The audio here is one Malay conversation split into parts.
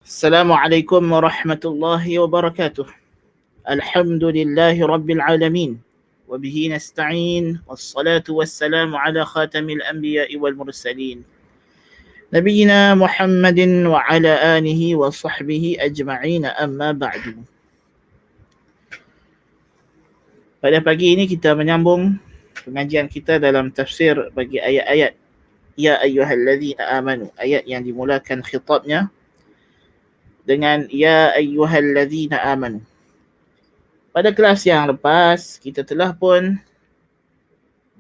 Assalamualaikum warahmatullahi wabarakatuh. Alhamdulillahi rabbil alamin. Wabihi nasta'in. Wassalatu wassalamu ala khatamil anbiya'i wal mursalin. Nabiyyina Muhammadin wa ala alihi wa sahbihi ajma'in, amma ba'du. Pada pagi ini kita menyambung pengajian kita dalam tafsir bagi ayat-ayat Ya ayyuhalladzina amanu, ayat yang dimulakan khitabnya dengan Ya ayyuhalladzina amanu. Pada kelas yang lepas, kita telah pun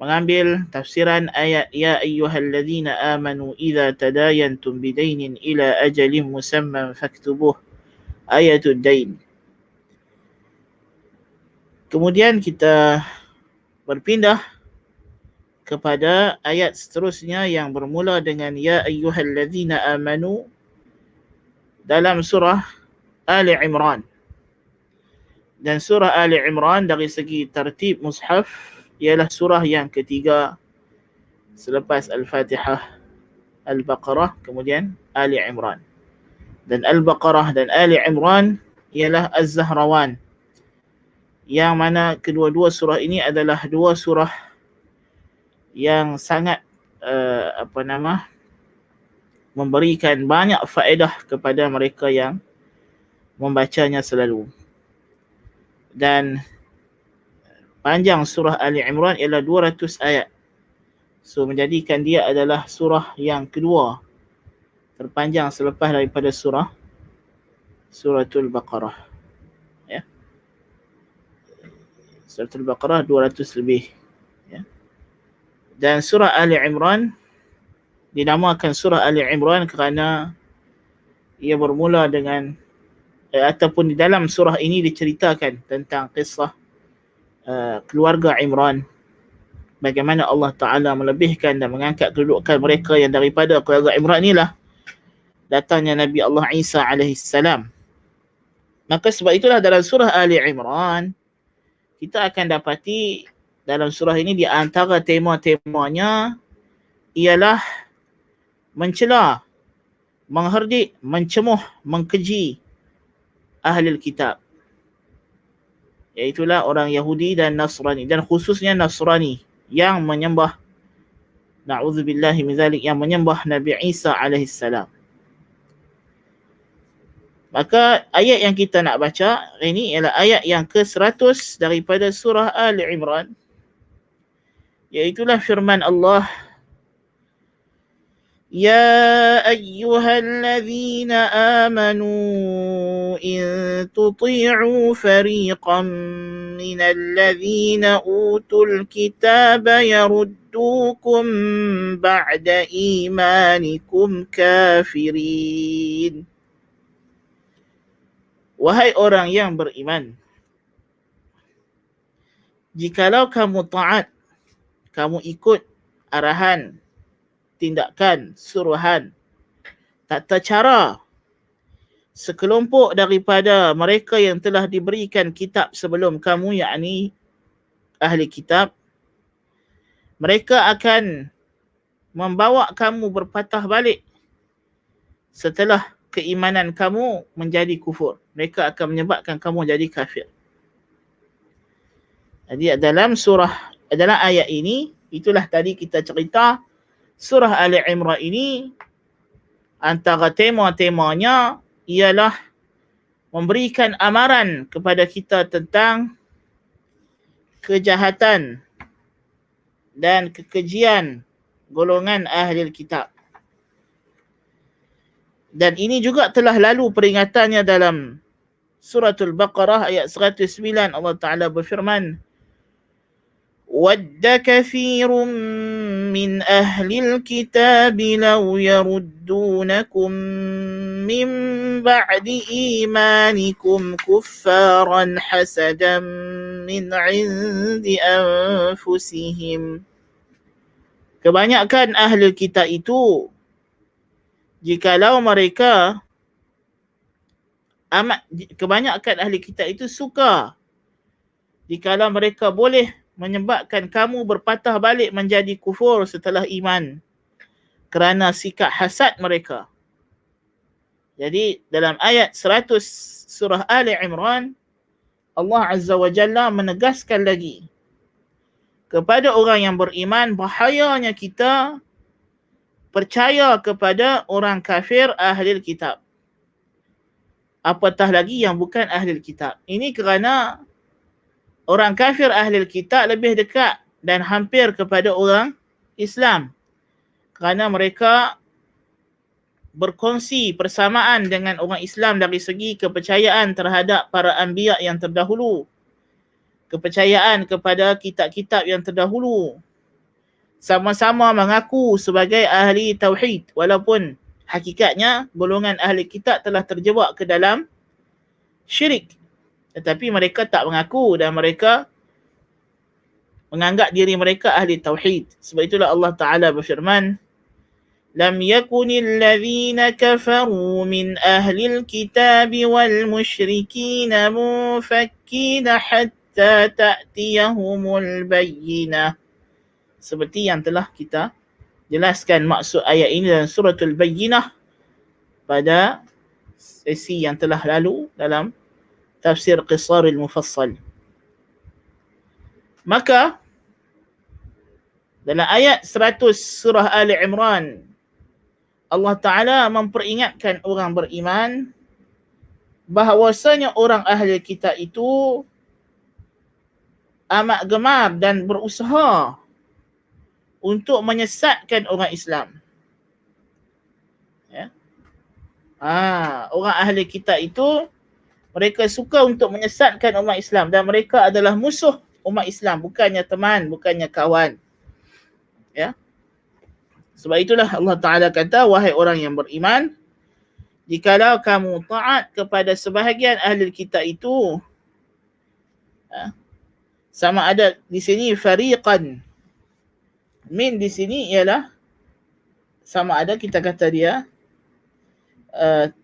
mengambil tafsiran ayat Ya ayyuhalladzina amanu idza tadayantum bidainin ila ajalin musamman faktubuh, ayatul dain. Kemudian kita berpindah kepada ayat seterusnya yang bermula dengan Ya ayyuhalladzina amanu dalam surah Ali Imran. Dan surah Ali Imran dari segi tertib mushaf ialah surah yang ketiga selepas Al-Fatihah, Al-Baqarah, kemudian Ali Imran. Dan Al-Baqarah dan Ali Imran ialah Az-Zahrawan, yang mana kedua-dua surah ini adalah dua surah yang sangat memberikan banyak faedah kepada mereka yang membacanya selalu. Dan panjang surah Ali Imran ialah 200 ayat. So menjadikan dia adalah surah yang kedua terpanjang selepas daripada Suratul Baqarah. Ya. Suratul Baqarah 200 lebih. Ya. Dan surah Ali Imran dinamakan surah Ali Imran kerana ia bermula dengan ataupun di dalam surah ini diceritakan tentang kisah keluarga Imran, bagaimana Allah Ta'ala melebihkan dan mengangkat kedudukan mereka yang daripada keluarga Imran inilah datangnya Nabi Allah Isa alaihissalam. Maka sebab itulah dalam surah Ali Imran kita akan dapati dalam surah ini di antara tema-temanya ialah mencela, mengherdik, mencemuh, mengkeji ahli kitab, iaitulah orang Yahudi dan Nasrani, dan khususnya Nasrani yang menyembah, na'udzubillahi min zalik, yang menyembah Nabi Isa alaihissalam. Maka ayat yang kita nak baca ini ialah ayat yang ke-100 daripada surah Ali Imran, iaitulah firman Allah, Ya ayyuhalladzina amanu in tuti'u fariqan minalladzina utul kitaba yaruddukum ba'da imanikum kafirin. Wahai orang yang beriman, jikalau kamu taat, kamu ikut arahan, tindakan, suruhan, tata cara sekelompok daripada mereka yang telah diberikan kitab sebelum kamu, yakni ahli kitab, mereka akan membawa kamu berpatah balik setelah keimanan kamu menjadi kufur. Mereka akan menyebabkan kamu jadi kafir. Jadi dalam ayat ini, itulah tadi kita cerita, surah Ali Imran ini antara tema-temanya ialah memberikan amaran kepada kita tentang kejahatan dan kekejian golongan ahli kitab. Dan ini juga telah lalu peringatannya dalam Suratul Baqarah ayat 109. Allah Ta'ala berfirman, وَدَّ كَثِيرٌ مِّنْ أَهْلِ الْكِتَابِ لَوْ يَرُدُّونَكُمْ مِّنْ بَعْدِ إِيمَانِكُمْ كُفَّارًا حَسَدًا مِّنْ عِنْدِ أَنفُسِهِمْ. Kebanyakan ahli kitab itu, jikalau mereka kebanyakan ahli kitab itu suka jikalau mereka boleh menyebabkan kamu berpatah balik menjadi kufur setelah iman kerana sikap hasad mereka. Jadi dalam ayat 100 surah Ali Imran, Allah Azza wa Jalla menegaskan lagi kepada orang yang beriman bahayanya kita percaya kepada orang kafir ahli kitab. Apatah lagi yang bukan ahli kitab. Ini kerana orang kafir ahli kitab lebih dekat dan hampir kepada orang Islam. Kerana mereka berkongsi persamaan dengan orang Islam dari segi kepercayaan terhadap para anbiya yang terdahulu. Kepercayaan kepada kitab-kitab yang terdahulu. Sama-sama mengaku sebagai ahli tauhid walaupun hakikatnya golongan ahli kitab telah terjebak ke dalam syirik. Tetapi mereka tak mengaku dan mereka menganggap diri mereka ahli tauhid. Sebab itulah Allah Ta'ala berfirman, Lam yakunil ladhina kafaru min ahlil kitab wal musyrikina mufakkina hatta ta'tiyahumul bayyinah. Seperti yang telah kita jelaskan maksud ayat ini dalam suratul Bayyinah pada sesi yang telah lalu dalam tafsir Qisaril Mufassal. Maka dalam ayat 100 surah Ali Imran, Allah Ta'ala memperingatkan orang beriman bahawasanya orang ahli kitab itu amat gemar dan berusaha untuk menyesatkan orang Islam. Ya. Orang ahli kitab itu mereka suka untuk menyesatkan umat Islam dan mereka adalah musuh umat Islam, bukannya teman, bukannya kawan. Ya. Sebab itulah Allah Ta'ala kata, wahai orang yang beriman, jikalau kamu taat kepada sebahagian ahli kitab itu, sama ada di sini fariqan, min di sini ialah sama ada kita kata dia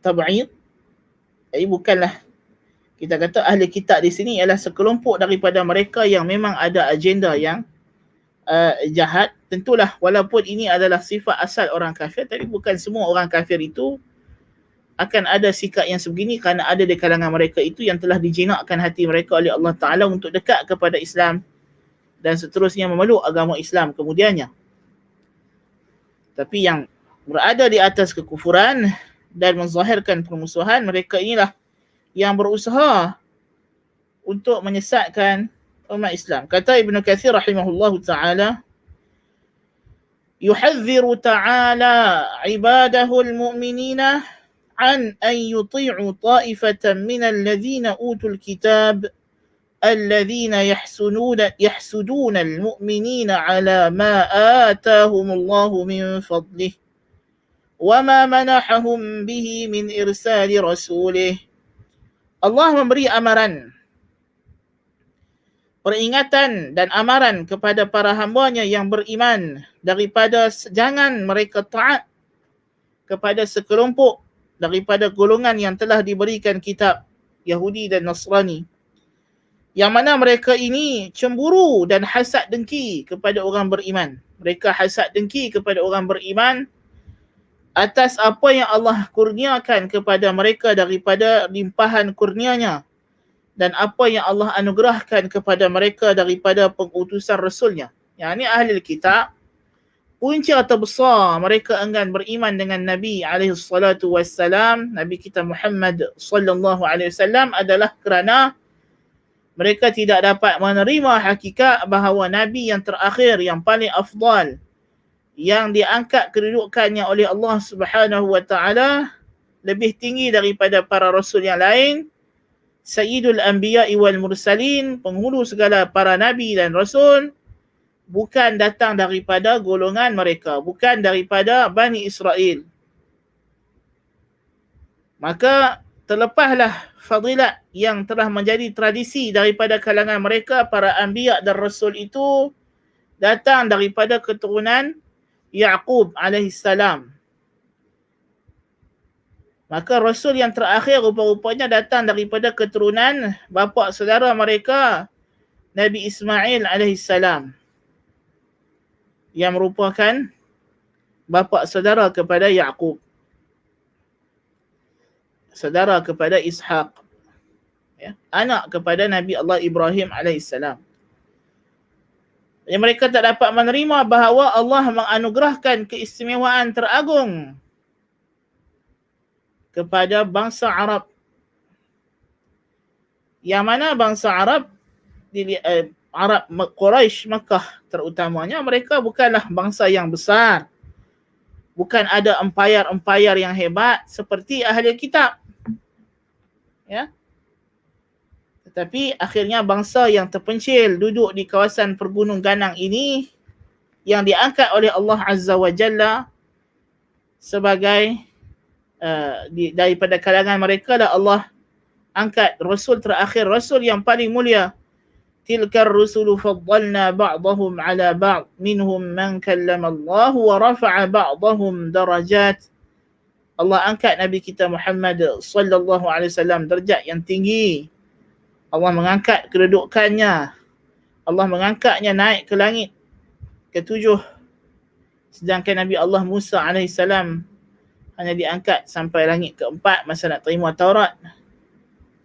tab'id, jadi bukanlah kita kata ahli kitab di sini ialah sekelompok daripada mereka yang memang ada agenda yang jahat. Tentulah walaupun ini adalah sifat asal orang kafir, tapi bukan semua orang kafir itu akan ada sikap yang sebegini, kerana ada di kalangan mereka itu yang telah dijinakkan hati mereka oleh Allah Ta'ala untuk dekat kepada Islam dan seterusnya memeluk agama Islam kemudiannya. Tapi yang berada di atas kekufuran dan menzahirkan permusuhan, mereka inilah yang berusaha untuk menyesatkan umat Islam. Kata Ibn Katsir rahimahullahu ta'ala, yuhadhiru ta'ala ibadahu al-mu'minina an yuti'u ta'ifatan min alladhina utul kitab alladhina yahsuduna al-mu'minina ala ma atahumullahu min fadlih wa ma manahahum bihi min irsali rasulih. Allah memberi amaran, peringatan dan amaran kepada para hambanya yang beriman daripada jangan mereka taat kepada sekelompok daripada golongan yang telah diberikan kitab Yahudi dan Nasrani, yang mana mereka ini cemburu dan hasad dengki kepada orang beriman. Mereka hasad dengki kepada orang beriman atas apa yang Allah kurniakan kepada mereka daripada limpahan kurnianya dan apa yang Allah anugerahkan kepada mereka daripada pengutusan Rasulnya. Yang ini ahli kitab, punca terbesar mereka enggan beriman dengan Nabi SAW, Nabi kita Muhammad SAW adalah kerana mereka tidak dapat menerima hakikat bahawa Nabi yang terakhir, yang paling afdal, yang diangkat kedudukannya oleh Allah Subhanahu wa Ta'ala lebih tinggi daripada para rasul yang lain, Sayyidul Anbiya'i wal Mursalin, penghulu segala para nabi dan rasul, bukan datang daripada golongan mereka, bukan daripada Bani Israel. Maka terlepaslah fadilat yang telah menjadi tradisi daripada kalangan mereka. Para anbiya dan rasul itu datang daripada keturunan Ya'qub alaihissalam. Maka rasul yang terakhir rupa-rupanya datang daripada keturunan bapa saudara mereka, Nabi Ismail alaihissalam, yang merupakan bapa saudara kepada Ya'qub. saudara kepada Ishaq, ya, anak kepada Nabi Allah Ibrahim alaihissalam. Jadi mereka tak dapat menerima bahawa Allah menganugerahkan keistimewaan teragung kepada bangsa Arab. Yang mana bangsa Arab, Arab Quraisy Makkah terutamanya, mereka bukanlah bangsa yang besar. Bukan ada empayar-empayar yang hebat seperti ahli kitab. Ya. Tetapi akhirnya bangsa yang terpencil duduk di kawasan pergunung ganang ini yang diangkat oleh Allah Azza wa Jalla sebagai daripada kalangan mereka lah Allah angkat Rasul terakhir, Rasul yang paling mulia. Tilkar rusulu faddalna ba'dahum ala ba'd minhum man kallama Allah wa rafa'a ba'dahum darajat. Allah angkat Nabi kita Muhammad sallallahu alaihi wasallam darjat yang tinggi. Allah mengangkat kedudukannya. Allah mengangkatnya naik ke langit ke-7. Sedangkan Nabi Allah Musa alaihissalam hanya diangkat sampai langit ke-4 masa nak terima Taurat.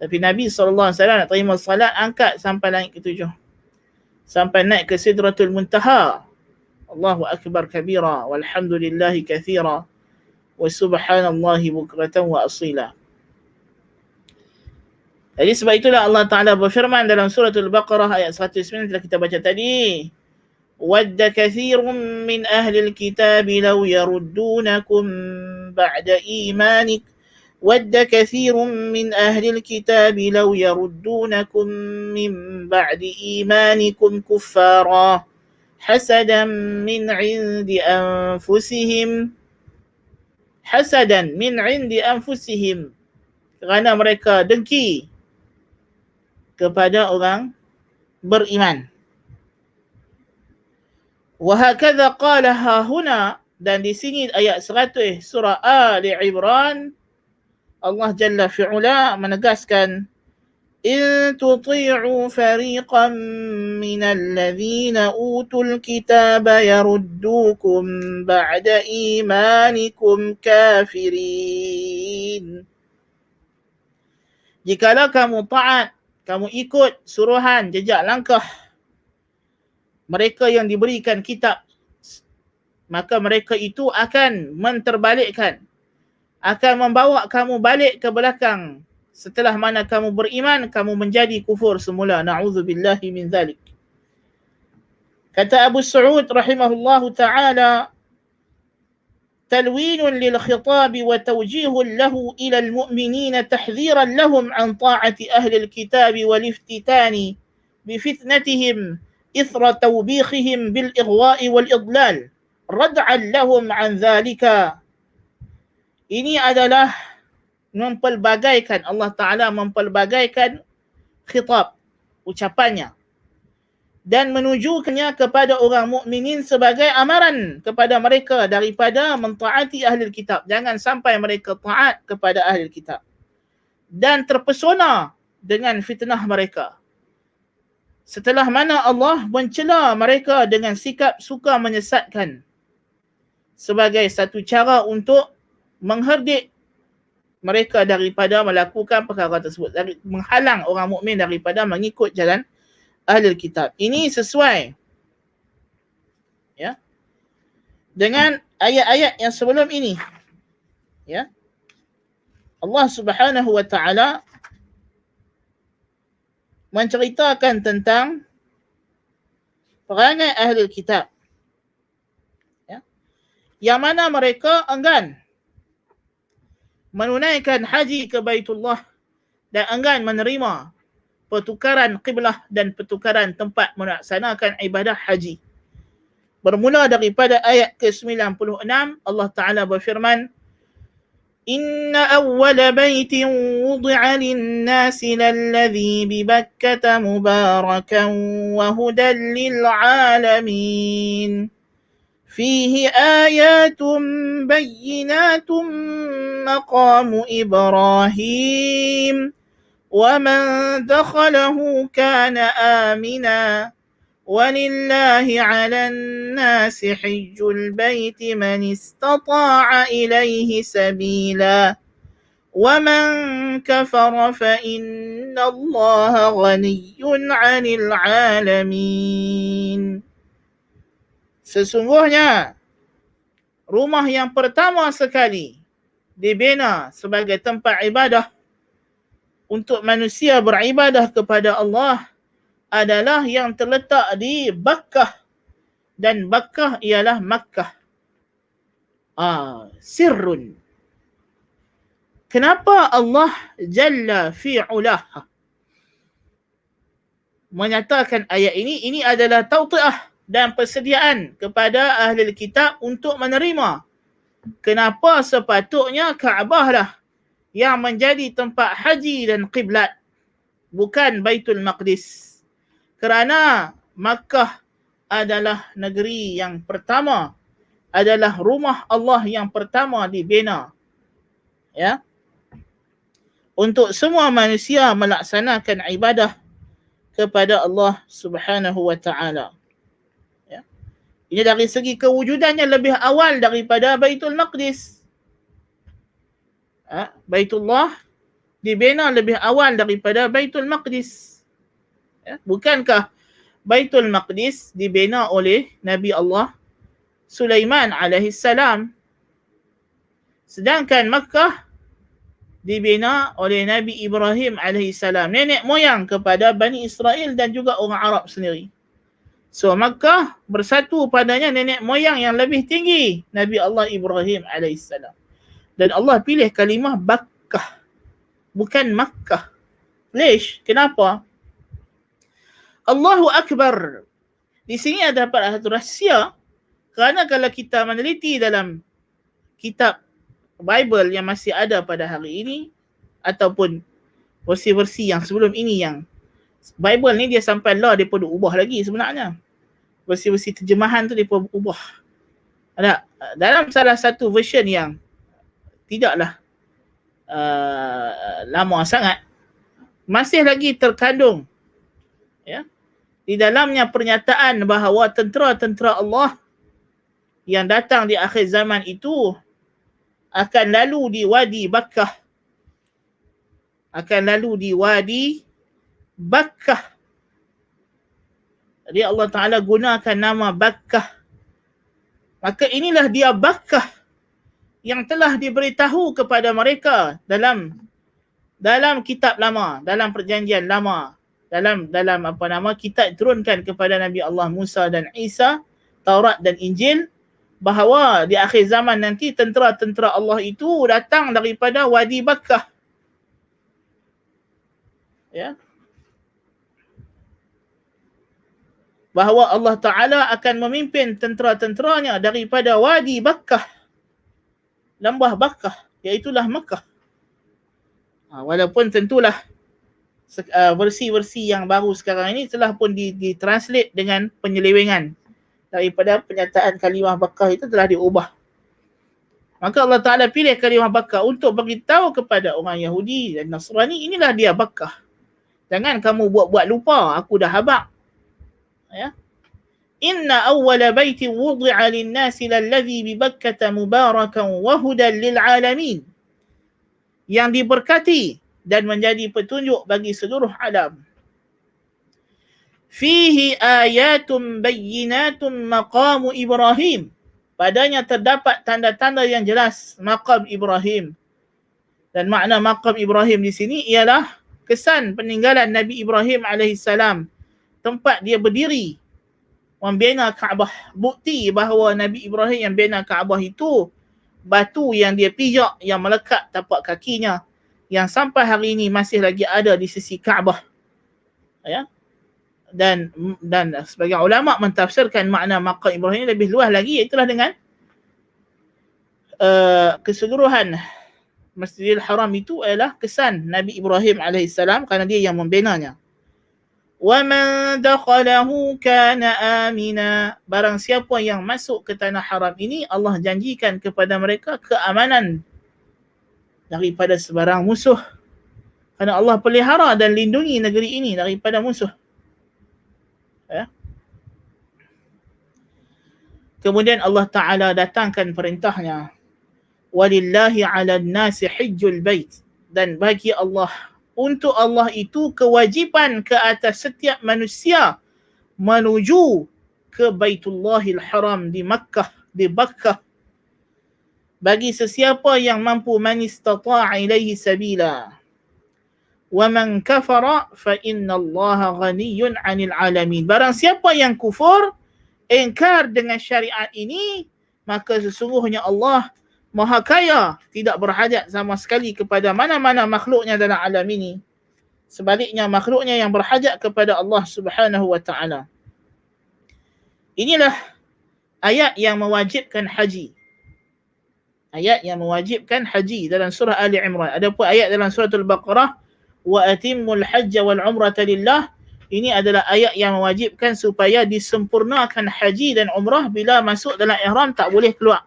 Tapi Nabi SAW nak terima salat, angkat sampai langit ke-7. Sampai naik ke Sidratul Muntaha. Allahu Akbar kabira, walhamdulillahi kathira, wa subhanallahi bukratan wa asila. Jadi sebab itulah Allah Ta'ala berfirman dalam suratul Baqarah ayat 109 telah kita baca tadi. Wadda kathirun min ahlil kitabi law yaruddunakum ba'da imanik. وَدَّ كَثِيرٌ مِّنْ أَهْلِ الْكِتَابِ لَوْ يَرُدُّونَكُمْ مِنْ بَعْدِ إِيمَانِكُمْ كُفَّارًا حَسَدًا مِنْ عِنْدِ أَنفُسِهِمْ kerana mereka dengki kepada orang beriman. وَهَكَذَا قَالَهَا هُنَا, dan di sini ayat 100 surah Ali Imran, Allah Jalla fi'ula menegaskan, in tuti'u fariqan minal ladhina utul kitaba yaruddukum ba'da imanikum kafirin. Jikalau kamu taat, kamu ikut suruhan jejak langkah mereka yang diberikan kitab, maka mereka itu akan menterbalikkan, akan membawa kamu balik ke belakang setelah mana kamu beriman, kamu menjadi kufur semula. Na'udzubillahi min zalik. Kata Abu Sa'ud rahimahullahu ta'ala, talwinun lil khitab wa tawjihun lahu ila al-mu'minina tahdhiran lahum an ta'ati ahli al-kitab wal iftitani bi fitnatihim ithra tawbikhihim bil ighwa'i wal idlal rad'an lahum an dhalika. Ini adalah mempelbagaikan, Allah Ta'ala mempelbagaikan khitab, ucapannya, dan menunjukkannya kepada orang mukminin sebagai amaran kepada mereka daripada mentaati ahli kitab. Jangan sampai mereka taat kepada ahli kitab dan terpesona dengan fitnah mereka. Setelah mana Allah mencela mereka dengan sikap suka menyesatkan sebagai satu cara untuk mengherdik mereka daripada melakukan perkara tersebut, menghalang orang mukmin daripada mengikut jalan ahli kitab. Ini sesuai, ya, dengan ayat-ayat yang sebelum ini. Ya. Allah Subhanahu wa taala menceritakan tentang perangai ahli kitab, ya, yang mana mereka enggan menunaikan haji ke Baitullah dan enggan menerima pertukaran qiblah dan pertukaran tempat melaksanakan ibadah haji. Bermula daripada ayat ke-96, Allah Ta'ala berfirman, Inna awwala baitin wudi'a linnasi lalladhi bibakkata mubarakan wa hudan lil'alamin. فيه آيات بينات مقام إبراهيم ومن دخله كان آمنا ولله على الناس حج البيت من استطاع إليه سبيلا وَمَنْ كَفَرَ فَإِنَّ اللَّهَ غَنِيٌّ عَنِ الْعَالَمِينَ. Sesungguhnya rumah yang pertama sekali dibina sebagai tempat ibadah untuk manusia beribadah kepada Allah adalah yang terletak di Bakkah, dan Bakkah ialah Makkah. Sirrun. Kenapa Allah Jalla fi'ulah menyatakan ayat ini? Ini adalah tawti'ah dan persediaan kepada ahli kitab untuk menerima kenapa sepatutnya Kaabah lah yang menjadi tempat haji dan qiblat, bukan Baitul Maqdis. Kerana Makkah adalah negeri yang pertama, adalah rumah Allah yang pertama dibina, ya, untuk semua manusia melaksanakan ibadah kepada Allah Subhanahu wa taala. Ya. Ini dari segi kewujudannya lebih awal daripada Baitul Maqdis. Baitullah dibina lebih awal daripada Baitul Maqdis. Ya. Bukankah Baitul Maqdis dibina oleh Nabi Allah Sulaiman alaihi salam, sedangkan Makkah dibina oleh Nabi Ibrahim alaihi salam, nenek moyang kepada Bani Israel dan juga orang Arab sendiri. So Makkah bersatu padanya nenek moyang yang lebih tinggi, Nabi Allah Ibrahim alaihi salam. Dan Allah pilih kalimah Bakkah, bukan Makkah. Lish? Kenapa? Allahu Akbar. Di sini ada satu rahsia, kerana kalau kita meneliti dalam kitab Bible yang masih ada pada hari ini, ataupun versi-versi yang sebelum ini, yang Bible ni dia sampai lah dia pun ubah lagi sebenarnya. Versi-versi terjemahan tu dia pun ubah. Ada dalam salah satu version yang tidaklah lama sangat, masih lagi terkandung, ya, di dalamnya pernyataan bahawa tentera-tentera Allah yang datang di akhir zaman itu akan lalu di Wadi Bakkah. Akan lalu di Wadi Bakkah. Jadi Allah Ta'ala gunakan nama Bakkah. Maka inilah dia Bakkah yang telah diberitahu kepada mereka dalam kitab lama, dalam perjanjian lama, dalam kitab turunkan kepada Nabi Allah Musa dan Isa, Taurat dan Injil, bahawa di akhir zaman nanti tentera-tentera Allah itu datang daripada Wadi Bakkah. Ya. Bahawa Allah Ta'ala akan memimpin tentera-tenteranya daripada Wadi Bakkah, lembah Bakkah, iaitulah Makkah. Walaupun tentulah versi-versi yang baru sekarang ini telah pun ditranslate dengan penyelewengan daripada pernyataan kalimah Bakkah itu telah diubah. Maka Allah Ta'ala pilih kalimah Bakkah untuk beritahu kepada orang Yahudi dan Nasrani, inilah dia Bakkah. Jangan kamu buat-buat lupa, aku dah habaq. Ya. Inna awwala baiti wudi'a lin-nasi lalladhi bi Bakkah mubarakan wa hudan lil alamin. Yang diberkati dan menjadi petunjuk bagi seluruh alam. Fihi ayatun bayyinatun maqamu Ibrahim. Padanya terdapat tanda-tanda yang jelas maqam Ibrahim. Dan makna maqam Ibrahim di sini ialah kesan peninggalan Nabi Ibrahim alaihissalam, tempat dia berdiri membina Kaabah. Bukti bahawa Nabi Ibrahim yang bina Kaabah itu batu yang dia pijak, yang melekat tapak kakinya, yang sampai hari ini masih lagi ada di sisi Kaabah. Ya. Dan sebagai ulama mentafsirkan makna maqam Ibrahim lebih luas lagi, iaitu dengan keseluruhan Masjidil Haram itu adalah kesan Nabi Ibrahim alaihissalam, kerana dia yang membinanya. Wa man dakhalahu kana amina. Barang siapa yang masuk ke tanah haram ini, Allah janjikan kepada mereka keamanan daripada sebarang musuh. Kerana Allah pelihara dan lindungi negeri ini daripada musuh. Ya. Kemudian Allah Ta'ala datangkan perintahnya walillahi 'alan nasi hajjul bait, dan bagi Allah, untuk Allah itu kewajipan ke atas setiap manusia menuju ke Baitullahil Haram di Makkah, di Bakkah, bagi sesiapa yang mampu, man istata'a ilaihi sabila wa man kafara fa innallaha ghaniyyun 'anil 'alamin. Barang siapa yang kufur, ingkar dengan syariat ini, maka sesungguhnya Allah Maha Kaya, tidak berhajat sama sekali kepada mana-mana makhluknya dalam alam ini. Sebaliknya, makhluknya yang berhajat kepada Allah Subhanahu wa ta'ala. Inilah ayat yang mewajibkan haji. Ayat yang mewajibkan haji dalam surah Ali Imran. Adapun ayat dalam surah Al-Baqarah, wa atimmul hajja wal umrata lillah, ini adalah ayat yang mewajibkan supaya disempurnakan haji dan umrah. Bila masuk dalam ihram tak boleh keluar.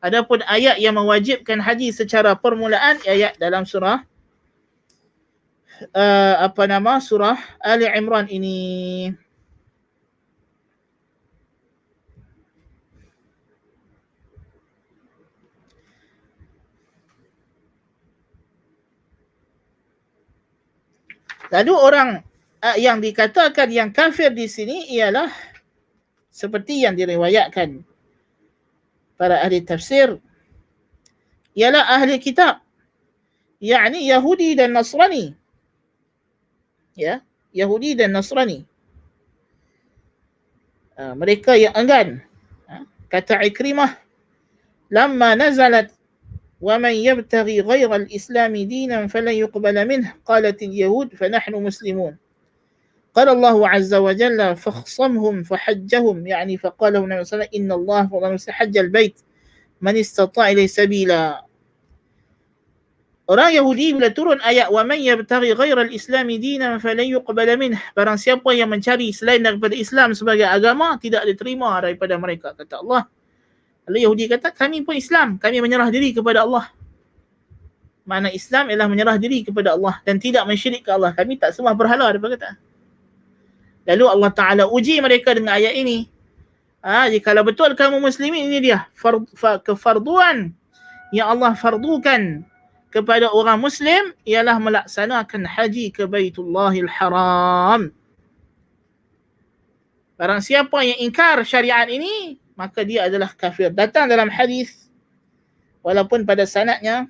Adapun ayat yang mewajibkan haji secara permulaan, ayat dalam surah surah Ali Imran ini. Lalu orang yang dikatakan yang kafir di sini ialah seperti yang diriwayatkan para ahli tafsir, ialah ahli kitab, yakni Yahudi dan Nasrani. Ya, Yahudi dan Nasrani. Mereka yang enggan. Kata Ikrimah, lamma nazalat وَمَنْ يَبْتَغِي غَيْرَ الْإِسْلَامِ دِينًا فَلَنْ يُقْبَلَ مِنْهُ قَالَتِ الْيَهُودُ فَنَحْنُ مُسْلِمُونَ قال الله عز وجل فاخصمهم فحجهم، يعني فقال لهم النبي صلى الله عليه وسلم إن الله حج البيت من استطاع إليه سبيلا. Orang Yahudi bila turun ayat وَمَنْ يَبْتَغِي غَيْرَ الْإِسْلَامِ دِينًا فَلَنْ يُقْبَلَ مِنْهُ, barang siapa yang mencari selain daripada Islam sebagai agama, tidak diterima daripada mereka, kata Allah. Lalu Yahudi kata, kami pun Islam, kami menyerah diri kepada Allah. Makna Islam ialah menyerah diri kepada Allah dan tidak mensyirik ke Allah. Kami tak sembah berhala, dia kata. Lalu Allah Ta'ala uji mereka dengan ayat ini. Jikalau betul kamu muslimin, ini dia kefarduan yang Allah fardukan kepada orang Muslim, ialah melaksanakan haji ke Baitullahil Haram. Barang siapa yang ingkar syariat ini, maka dia adalah kafir. Datang dalam hadis, walaupun pada sanadnya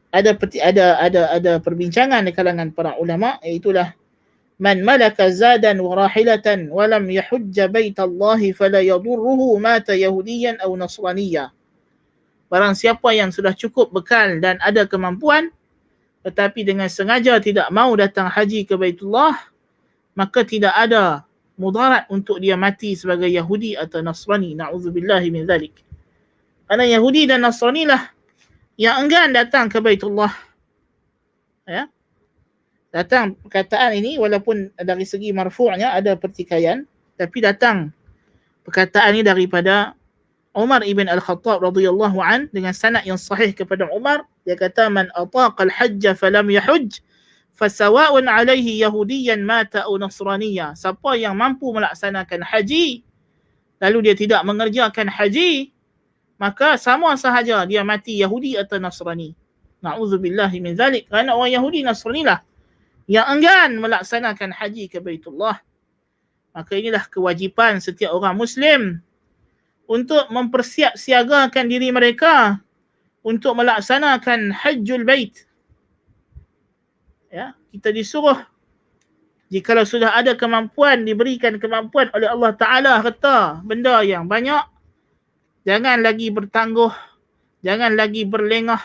ada perbincangan di kalangan para ulama, iaitulah man malaka zadan wa rahilatan wa lam yahujja baitallahi fala yadurruhu mata yahudiyan aw nasraniyya. Barang siapa yang sudah cukup bekal dan ada kemampuan, tetapi dengan sengaja tidak mau datang haji ke Baitullah, maka tidak ada mudarat untuk dia mati sebagai Yahudi atau Nasrani. Na'udzubillahi min zalik. Kerana Yahudi dan Nasrani lah yang enggan datang ke Baitullah. Ya. Datang perkataan ini, walaupun dari segi marfu'nya ada pertikaian, tapi datang perkataan ini daripada Umar ibn Al-Khattab radhiyallahu an dengan sanad yang sahih kepada Umar. Dia kata, man ataqal hajja falam yahujj fasawa'un alaihi yahudiyan mata aw nasraniyya. Siapa yang mampu melaksanakan haji lalu dia tidak mengerjakan haji, maka sama sahaja dia mati Yahudi atau Nasrani. Na'udzubillahi min zalik. Kerana orang Yahudi Nasrani lah yang enggan melaksanakan haji ke Baitullah. Maka inilah kewajipan setiap orang Muslim untuk mempersiapsiagakan diri mereka untuk melaksanakan Hajjul Bait. Ya, kita disuruh, jikalau sudah ada kemampuan, diberikan kemampuan oleh Allah Ta'ala harta benda yang banyak, jangan lagi bertangguh, jangan lagi berlengah,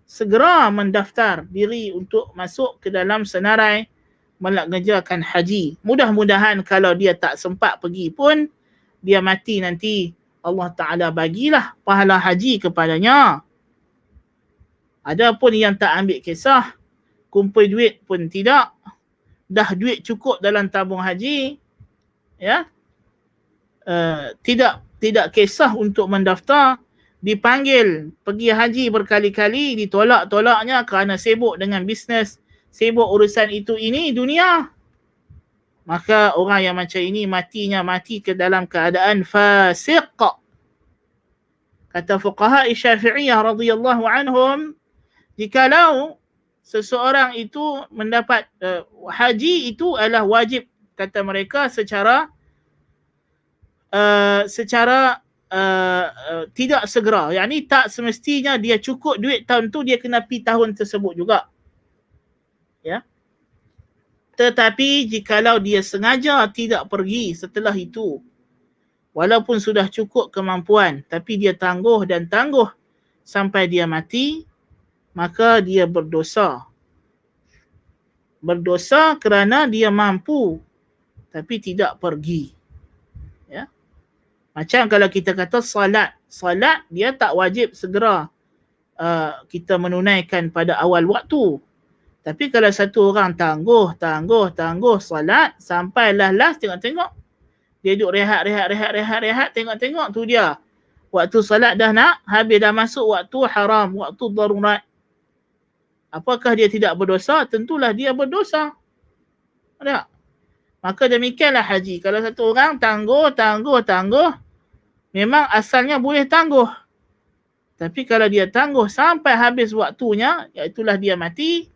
segera mendaftar diri untuk masuk ke dalam senarai mengerjakan haji. Mudah-mudahan kalau dia tak sempat pergi pun, dia mati nanti Allah Ta'ala bagilah pahala haji kepadanya. Adapun yang tak ambil kisah, kumpul duit pun tidak, dah duit cukup dalam tabung haji, ya, tidak kisah untuk mendaftar, dipanggil pergi haji berkali-kali, ditolak-tolaknya kerana sibuk dengan bisnes, sibuk urusan itu ini dunia. maka orang yang macam ini mati ke dalam keadaan fasiq. Kata fuqaha Syafi'iyah radhiyallahu anhum, jikalau seseorang itu mendapat haji itu adalah wajib, kata mereka, secara tidak segera. Yang ni tak semestinya dia cukup duit tahun tu, dia kena pi tahun tersebut juga. Ya. Tetapi jikalau dia sengaja tidak pergi setelah itu, walaupun sudah cukup kemampuan, tapi dia tangguh sampai dia mati, maka dia berdosa. Berdosa kerana dia mampu tapi tidak pergi. Ya. Macam kalau kita kata salat dia tak wajib segera kita menunaikan pada awal waktu. Tapi kalau satu orang tangguh salat sampai last tengok dia duduk rehat, tengok tu dia waktu salat dah nak habis, dah masuk waktu haram, waktu darurat. Apakah dia tidak berdosa? Tentulah dia berdosa. Ada. Maka demikianlah haji. Kalau satu orang tangguh, memang asalnya boleh tangguh. Tapi kalau dia tangguh sampai habis waktunya, iaitulah dia mati,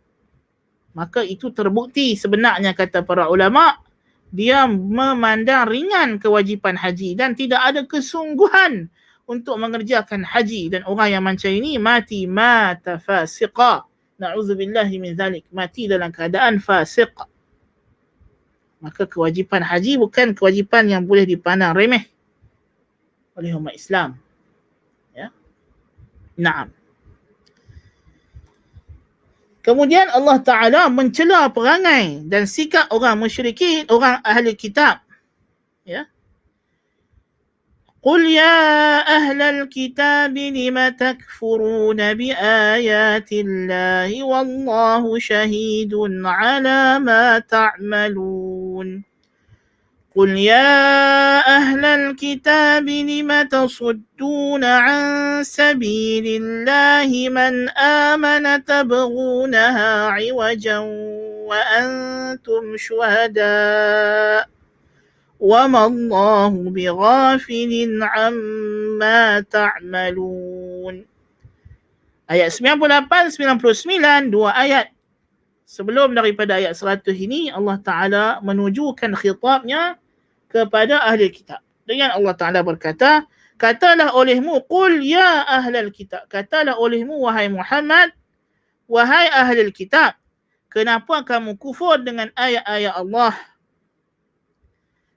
maka itu terbukti sebenarnya, kata para ulama, dia memandang ringan kewajipan haji dan tidak ada kesungguhan untuk mengerjakan haji. Dan orang yang macam ini mata fasiqa. Na'udzubillahi min zalik. Mati dalam keadaan fasiq. Maka kewajipan haji bukan kewajipan yang boleh dipandang remeh oleh umat Islam. Ya. Naam. Kemudian Allah Ta'ala mencela perangai dan sikap orang musyrikin, orang ahli kitab. Ya. Qul ya ahlal kitab lima takfuruna bi ayatillahi wallahu syahidun ala ma ta'malun. قل يا أهل الكتاب لم تصدون عن سبيل الله من آمن تبغونها عوجا وأنتم شهداء وما الله بغافل عما تعملون. Ayat 98-99, dua ayat sebelum daripada ayat 100 ini, Allah Ta'ala menunjukkan khitabnya kepada ahli kitab. Dengan Allah Ta'ala berkata, katalah olehmu, qul ya ahlal kitab, katalah olehmu wahai Muhammad, wahai ahli kitab, kenapa kamu kufur dengan ayat-ayat Allah?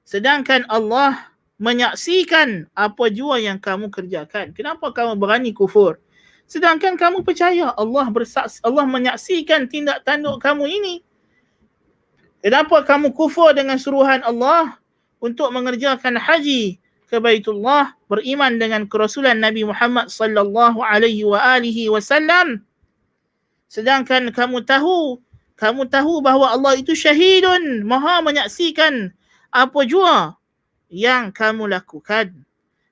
Sedangkan Allah menyaksikan apa jua yang kamu kerjakan. Kenapa kamu berani kufur? Sedangkan kamu percaya Allah bersaksi, Allah menyaksikan tindak tanduk kamu ini. Kenapa kamu kufur dengan suruhan Allah untuk mengerjakan haji ke Baitullah, beriman dengan kerasulan Nabi Muhammad sallallahu alaihi wasallam? Sedangkan kamu tahu bahawa Allah itu syahidun, maha menyaksikan apa jua yang kamu lakukan.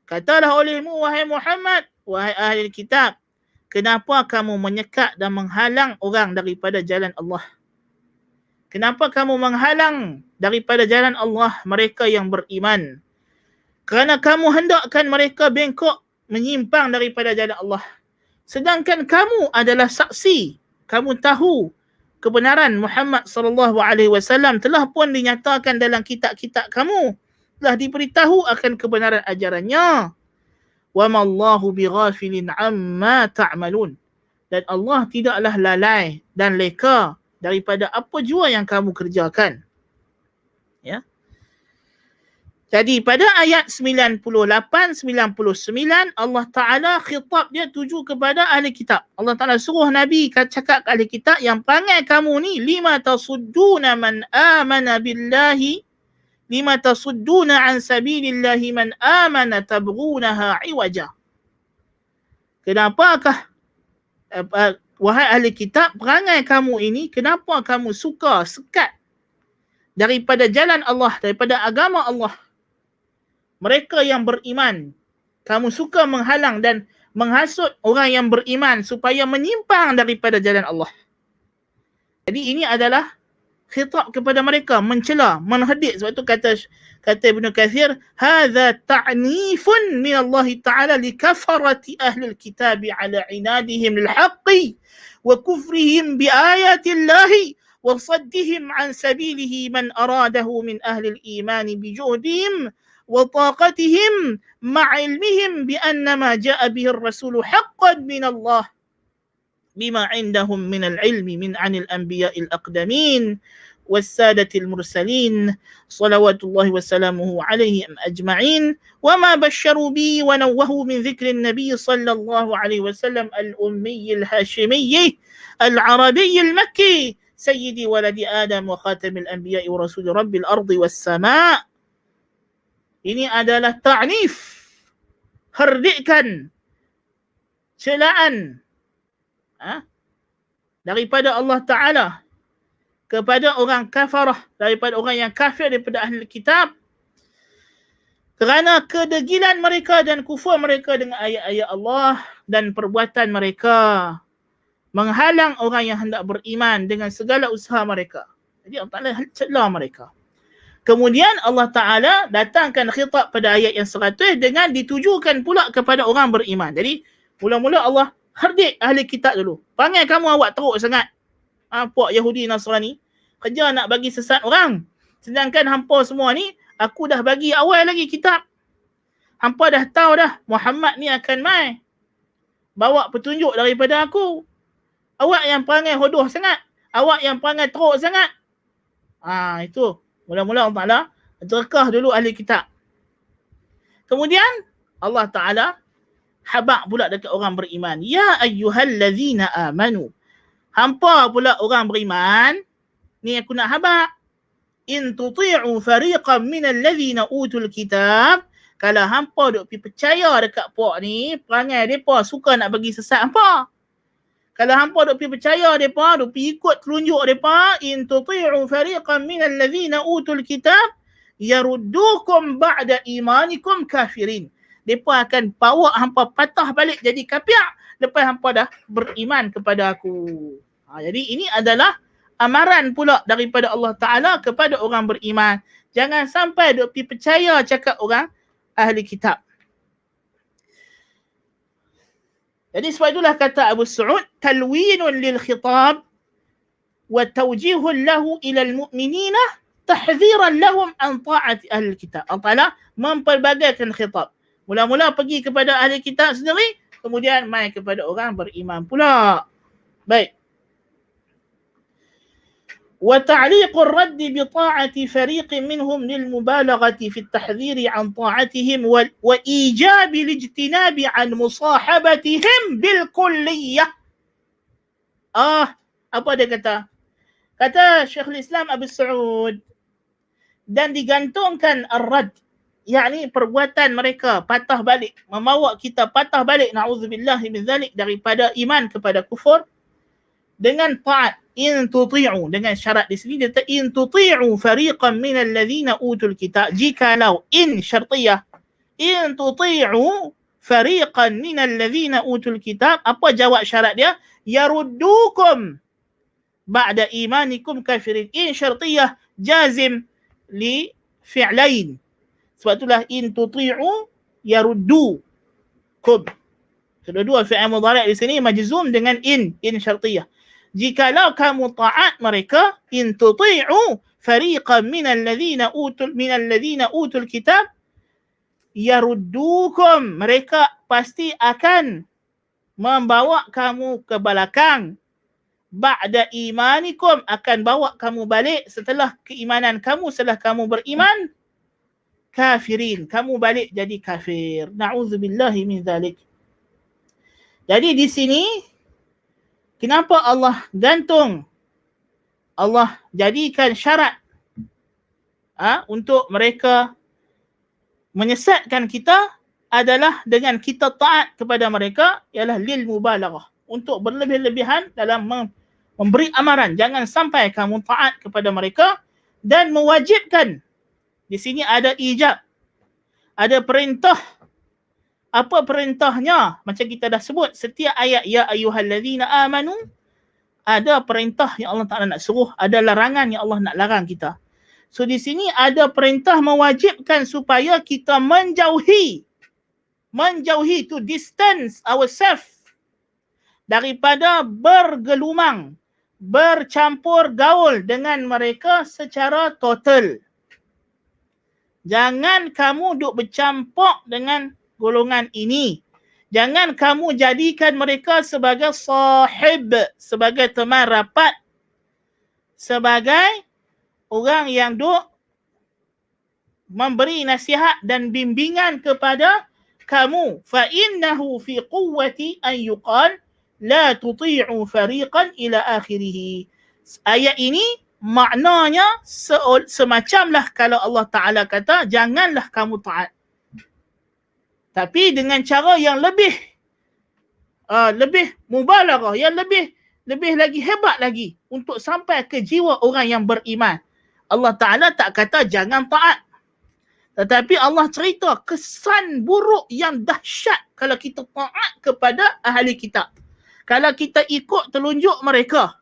Katalah olehmu wahai Muhammad, wahai ahli kitab, kenapa kamu menyekat dan menghalang orang daripada jalan Allah? Kenapa kamu menghalang daripada jalan Allah mereka yang beriman? Kerana kamu hendakkan mereka bengkok, menyimpang daripada jalan Allah. Sedangkan kamu adalah saksi. Kamu tahu kebenaran Muhammad sallallahu alaihi wasallam telah pun dinyatakan dalam kitab-kitab kamu. Telah diberitahu akan kebenaran ajarannya. Wa ma Allahu bighafilin amma ta'malun. Dan Allah tidaklah lalai dan leka daripada apa jua yang kamu kerjakan. Ya. Jadi pada ayat 98-99 Allah Ta'ala khitab dia tuju kepada ahli kitab. Allah Ta'ala suruh Nabi cakap ke ahli kitab yang perangai kamu ni, lima tasudduna man amana billahi, lima tasudduna an sabilillahi man amana tabghunaha iwaja. Kenapakah wahai ahli kitab, perangai kamu ini, kenapa kamu suka sekat daripada jalan Allah, daripada agama Allah? Mereka yang beriman, kamu suka menghalang dan menghasut orang yang beriman supaya menyimpang daripada jalan Allah. Jadi ini adalah khitab kepada mereka, mencela, menhadik. Sebab tu kata Ibnu Katsir, hadza ta'nifun min Allah Ta'ala li kafarati ahli al-kitab ala inadihim lil haqqi wa kufrihim bi ayati Allah wa saddihim an sabilihi man aradahu min ahli al-iman bi juhdihim wa taqatihim ma'a ilmihim bi anna ma ja'a bihi ar-rasul haqqan min Allah بما عندهم من العلم من عن الأنبياء الأقدمين والسادة المرسلين صلوات الله وسلامه عليهم أجمعين وما بشروا به ونوهوا من ذكر النبي صلى الله عليه وسلم الأمي الهاشمي العربي المكي سيد ولد آدم وخاتم الأنبياء ورسول رب الأرض والسماء. Ini adalah ta'nif, herdikkan, celaan daripada Allah Ta'ala kepada orang kafarah, daripada orang yang kafir daripada ahli kitab, kerana kedegilan mereka dan kufur mereka dengan ayat-ayat Allah dan perbuatan mereka menghalang orang yang hendak beriman dengan segala usaha mereka. Jadi Allah Ta'ala cela mereka. Kemudian Allah Ta'ala datangkan khitab pada ayat yang 100 dengan ditujukan pula kepada orang beriman. Jadi mula-mula Allah herdik ahli kitab dulu. Panggil kamu awak teruk sangat. Puak Yahudi Nasrani. Kerja nak bagi sesat orang. Sedangkan hampa semua ni, aku dah bagi awal lagi kitab. Hampa dah tahu dah Muhammad ni akan mai bawa petunjuk daripada aku. Awak yang perangai hodoh sangat. Awak yang perangai teruk sangat. Itu. Mula-mula Allah Ta'ala terkah dulu ahli kitab. Kemudian Allah Ta'ala habaq pula dekat orang beriman. Ya ayyuhallazina amanu. Hampa pula orang beriman. Ni aku nak habaq. In tuti'u fariqan minal ladzina utul kitab. Kalau hampa duk pergi percaya dekat puak ni, perangai depa suka nak bagi sesat hampa. Kalau hampa duk pergi percaya depa, duk pergi ikut telunjuk depa, in tuti'u fariqan minal ladzina utul kitab yaruddukum ba'da imanikum kafirin. Mereka akan bawa hampa patah balik jadi kafir lepas hampa dah beriman kepada aku. Jadi ini adalah amaran pula daripada Allah Ta'ala kepada orang beriman. Jangan sampai duk pergi percaya cakap orang ahli kitab. Jadi sebab itulah kata Abu Sa'ud, talwinun lil khitab wa tawjihun lahu ilal mu'minina tahziran lahum an ta'ati ahli kitab. Allah Ta'ala memperbagaikan khitab. Mula-mula pergi kepada ahli kitab sendiri, kemudian mai kepada orang beriman pula. Baik. Wa ta'liqur radd bi ta'ati fariqin minhum lil mubalaghati fi at-tahdhir an ta'atihim wa ijab al-ijtinab an musahabatihim bil kulliyah. Apa dia kata? Kata Syekhul Islam Abu Sa'ud, dan digantungkan ar-radd, yakni perbuatan mereka patah balik, membawa kita patah balik, na'udzubillahi min zalik, daripada iman kepada kufur, dengan taat. In tuti'u, dengan syarat di sini dia kata in tuti'u fariqan minal ladzina utul kitab. Jikalau, in syartiyah, in tuti'u fariqan minal ladzina utul kitab, apa jawab syarat dia? Yaruddukum ba'da imanikum kafirin. In syartiyah jazim li fi'lain. Sebab itulah in tuti'u yaruddukum. Kedua-dua fi'il mudhari' di sini majzum dengan in syartiyah. Jikalau kamu taat mereka, in tuti'u fariqan minal ladzina utul kitab yaruddukum, mereka pasti akan membawa kamu ke belakang, ba'da imanikum, akan bawa kamu balik setelah keimanan kamu, setelah kamu beriman, kafirin, kamu balik jadi kafir. Na'udzubillahi min zalik. Jadi di sini kenapa Allah gantung, Allah jadikan syarat untuk mereka menyesatkan kita adalah dengan kita taat kepada mereka, ialah lil mubalaghah, untuk berlebih-lebihan dalam memberi amaran. Jangan sampai kamu taat kepada mereka, dan mewajibkan. Di sini ada ijab, ada perintah. Apa perintahnya? Macam kita dah sebut setiap ayat, ya ayyuhallazina amanu, Ada perintah yang Allah Ta'ala nak suruh, ada larangan yang Allah nak larang kita. So di sini ada perintah mewajibkan supaya kita menjauhi, to distance ourselves daripada bergelumang, bercampur gaul dengan mereka secara total. Jangan kamu duk bercampur dengan golongan ini. Jangan kamu jadikan mereka sebagai sahib, sebagai teman rapat, sebagai orang yang duk memberi nasihat dan bimbingan kepada kamu. Fa innahu fi quwwati an yuqal la tuti'u fariqan ila akhirih. Ayat ini maknanya semacamlah kalau Allah Ta'ala kata janganlah kamu taat. Tapi dengan cara yang lebih mubalaghah, yang lebih lagi hebat lagi untuk sampai ke jiwa orang yang beriman. Allah Ta'ala tak kata jangan taat. Tetapi Allah cerita kesan buruk yang dahsyat kalau kita taat kepada ahli kitab. Kalau kita ikut telunjuk mereka.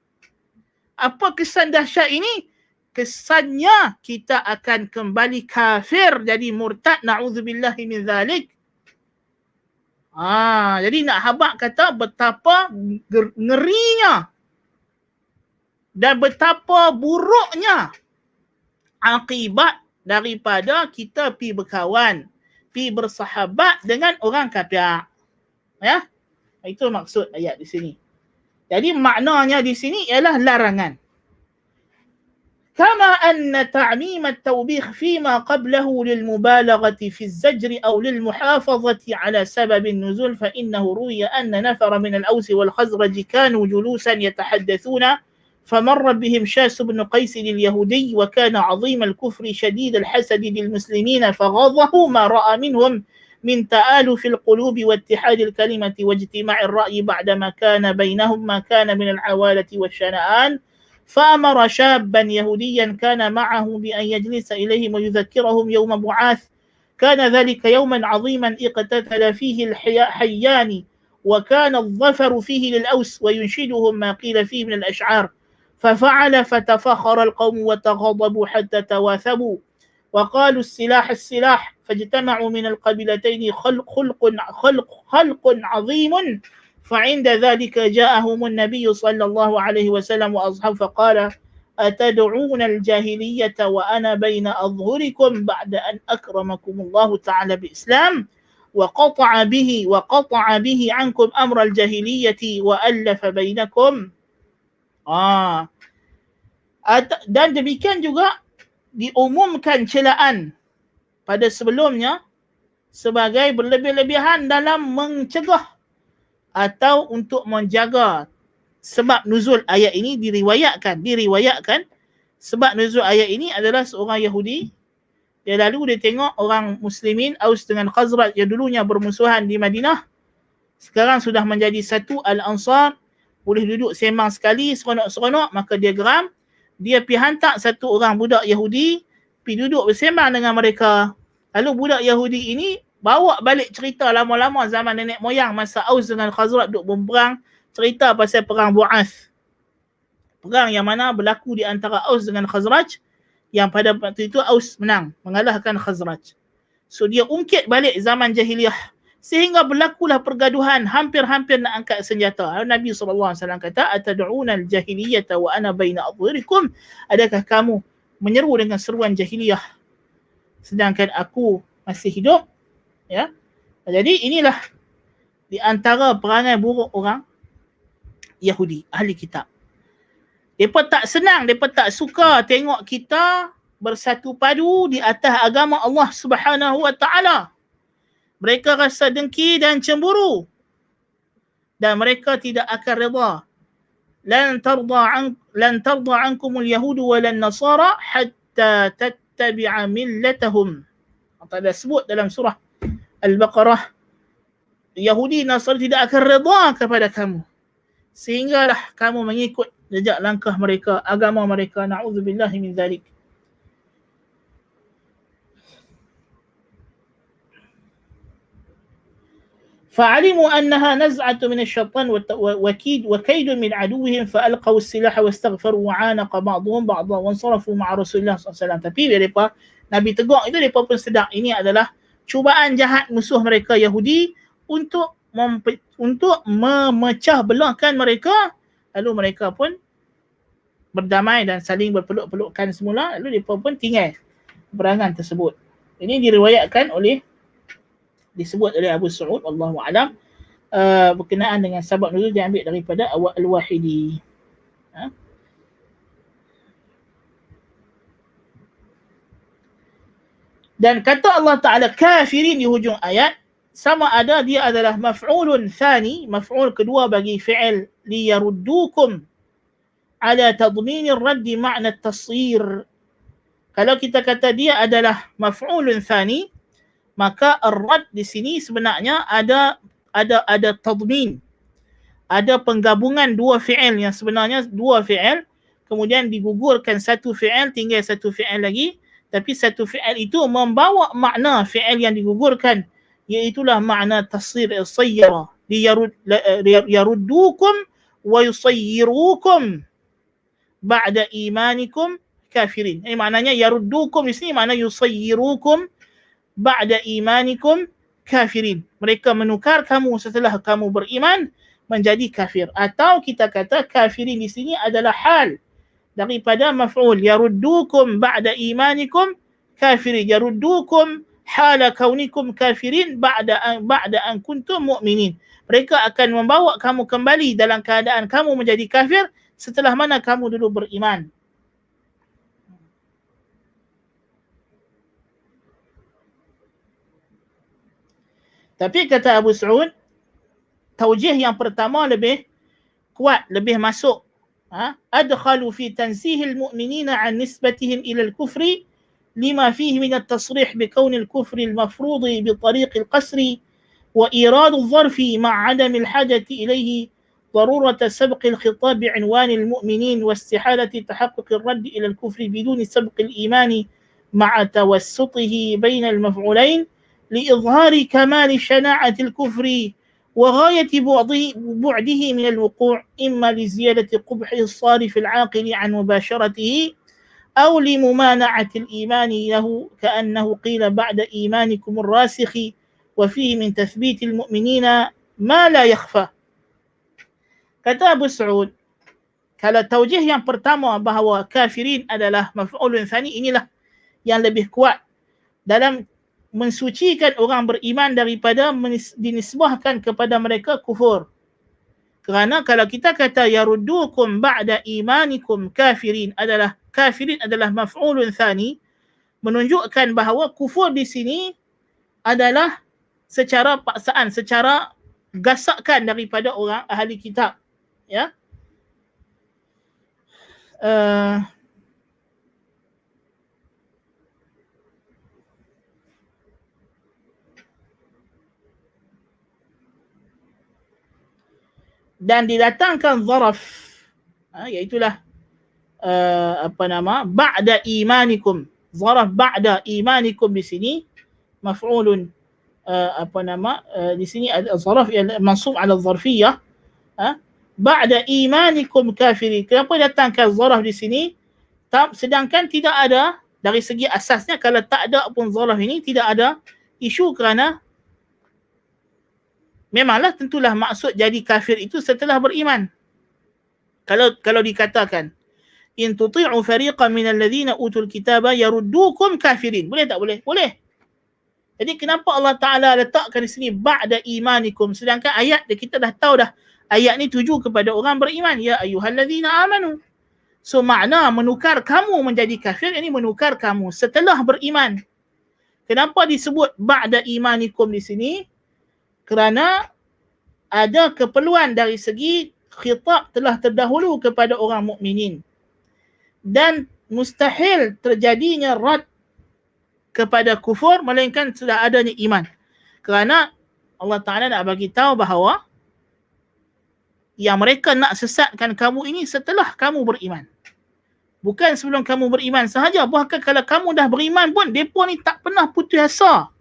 Apa kesan dahsyat ini? Kesannya kita akan kembali kafir, jadi murtad, na'udzubillahi min zalik. Jadi nak habaq kata betapa ngerinya dan betapa buruknya akibat daripada kita pi berkawan, pi bersahabat dengan orang kafir. Ya? Itu maksud ayat di sini. Jadi maknanya di sini ialah larangan. كما أن تعميم التوبيخ فيما قبله للمبالغة في الزجر أو للمحافظة على سبب النزول فإنه روي أن نفر من الأوس والخزرج كانوا جلوسا يتحدثون فمر بهم شاس بن قيس اليهودي وكان عظيم الكفر شديد الحسد للمسلمين فغضه ما رأى منهم من تآلف القلوب واتحاد الكلمة واجتماع الرأي بعدما كان بينهم ما كان من العوالة والشنآن فأمر شابا يهوديا كان معه بأن يجلس إليهم ويذكرهم يوم بعاث كان ذلك يوما عظيما اقتتل فيه الحيان وكان الظفر فيه للأوس وينشدهم ما قيل فيه من الأشعار ففعل فتفخر القوم وتغضبوا حتى تواثبوا وقالوا السلاح فاجتمعوا من القبيلتين خلق عظيم فعند ذلك جاءهم النبي صلى الله عليه وسلم وأصحابه فقال أتدعون الجاهلية وأنا بين أظهركم بعد أن أكرمكم الله تعالى بإسلام وقطع به عنكم أمر الجاهلية وألف بينكم. Dan demikian juga diumumkan celaan pada sebelumnya sebagai berlebih-lebihan dalam mencegah atau untuk menjaga. Sebab nuzul ayat ini diriwayatkan sebab nuzul ayat ini adalah seorang Yahudi. Dia lalu dia tengok orang muslimin Aus dengan Khazraj yang dulunya bermusuhan di Madinah sekarang sudah menjadi satu, Al-Ansar boleh duduk sembang sekali seronok-seronok, maka dia geram. Dia pergi hantar satu orang budak Yahudi pergi duduk bersembang dengan mereka. Lalu budak Yahudi ini bawa balik cerita lama-lama zaman nenek moyang masa Aus dengan Khazraj duk berperang, cerita pasal perang Bu'ath. Perang yang mana berlaku di antara Aus dengan Khazraj, yang pada waktu itu Aus menang, mengalahkan Khazraj. So dia ungkit balik zaman jahiliyah sehingga berlakulah pergaduhan, hampir-hampir nak angkat senjata. Nabi SAW kata, Atad'una al-jahiliyata wa ana baina adhhurikum. Adakah kamu menyeru dengan seruan jahiliyah sedangkan aku masih hidup? Ya. Jadi inilah di antara perangai buruk orang Yahudi, ahli kitab. Mereka tak senang, mereka tak suka tengok kita bersatu padu di atas agama Allah Subhanahu wa taala. Mereka rasa dengki dan cemburu. Dan mereka tidak akan redha. Lan tarda ankumul yahudu walan nasara hatta tattabi'a millatahum. Allah sebut dalam surah Al-Baqarah, Yahudi Nasrani tidak akan redha kepada kamu sehinggalah kamu mengikut jejak langkah mereka, agama mereka. Na'udzubillahi min dzalik. فعلموا أنها نزعة من الشيطان وكيد من عدوهم فألقوا السلاح واستغفروا وعانق بعضهم بعضا وانصرفوا مع رسول الله SAW. Tapi mereka Nabi tegur itu, mereka pun sedar ini adalah cubaan jahat musuh mereka Yahudi untuk memecah belahkan mereka. Lalu mereka pun berdamai dan saling berpeluk-pelukkan semula. Lalu mereka pun tinggal peperangan tersebut. Ini disebut oleh Abu Sa'ud, wallahu a'lam, berkenaan dengan sabab nuzul diambil daripada Al-Wahidi. Dan kata Allah Ta'ala kafirin di hujung ayat, sama ada dia adalah maf'ulun thani, maf'ul kedua bagi fi'il liyaruddukum ala tadminir raddi ma'na tasir. Kalau kita kata dia adalah maf'ulun thani, maka ar-rad di sini sebenarnya ada tadmin, ada penggabungan dua fi'il yang sebenarnya dua fi'il, kemudian digugurkan satu fi'il, tinggal satu fi'il lagi, tapi satu fi'il itu membawa makna fi'il yang digugurkan, iaitulah makna tasir sayyara, yaruddukum wa yusayyirukum ba'da imanikum kafirin. Ini maknanya yaruddukum di sini makna yusayyirukum ba'da imanikum kafirin. Mereka menukar kamu setelah kamu beriman menjadi kafir. Atau kita kata kafirin di sini adalah hal daripada maf'ul yaruddukum ba'da imanikum kafirin. Yaruddukum hala kaunikum kafirin ba'da an kuntum mu'minin. Mereka akan membawa kamu kembali dalam keadaan kamu menjadi kafir setelah mana kamu dulu beriman. Tapi kata Abu Sa'ud, taujih yang pertama lebih kuat, lebih masuk. Adkhalu fi tansihil mu'minina an nisbatihim ila al-kufri lima fihi min at-tasrih bi kawn al-kufri al-mafrudi bi tariq al-qasri wa irad al-zarfi ma'a 'adam al-hajati ilayhi ضرورة سبق الخطاب بعنوان المؤمنين واستحالة تحقق الرد إلى الكفر بدون سبق الإيمان مع توسطه بين المفعولين لإظهار كمال شناعة الكفر وغاية بعده من الوقوع إما لزيادة قبح الصارف العاقل عن مباشرته أو لممانعة الإيمان له كأنه قيل بعد إيمانكم الراسخ وفيه من تثبيت المؤمنين ما لا يخفى. Kata Abu Sa'ud, kalau taujih yang pertama bahawa kafirin adalah maf'ulun thani, inilah yang lebih kuat dalam mensucikan orang beriman daripada dinisbahkan kepada mereka kufur. Kerana kalau kita kata yaruddukum ba'da imanikum kafirin adalah maf'ulun thani, menunjukkan bahawa kufur di sini adalah secara paksaan, secara gasakan daripada orang ahli kitab. Ya. Dan didatangkan zaraf, iaitulah ba'da imanikum. Zaraf ba'da imanikum di sini maf'ulun di sini ada zaraf yang mansub ala zarfiyah. Ba'da imanikum kafirin. Kenapa datangkan zaraf di sini? Sedangkan tidak ada dari segi asasnya, kalau tak ada pun zaraf ini tidak ada isu, kerana memanglah tentulah maksud jadi kafir itu setelah beriman. Kalau dikatakan in tuti'u fariqan minal ladzina utul kitaba yaruddukum kafirin. Boleh tak boleh? Boleh. Jadi kenapa Allah Ta'ala letakkan di sini ba'da imanikum, sedangkan ayat kita dah tahu dah ayat ni tuju kepada orang beriman, ya ayyuhalladzina amanu. So makna menukar kamu menjadi kafir, ini menukar kamu setelah beriman. Kenapa disebut ba'da imanikum di sini? Kerana ada keperluan dari segi khitab telah terdahulu kepada orang mukminin, dan mustahil terjadinya rad kepada kufur melainkan sudah adanya iman. Kerana Allah Ta'ala nak bagi tahu bahawa yang mereka nak sesatkan kamu ini setelah kamu beriman, bukan sebelum kamu beriman sahaja. Bahkan kalau kamu dah beriman pun, mereka ni tak pernah putus asa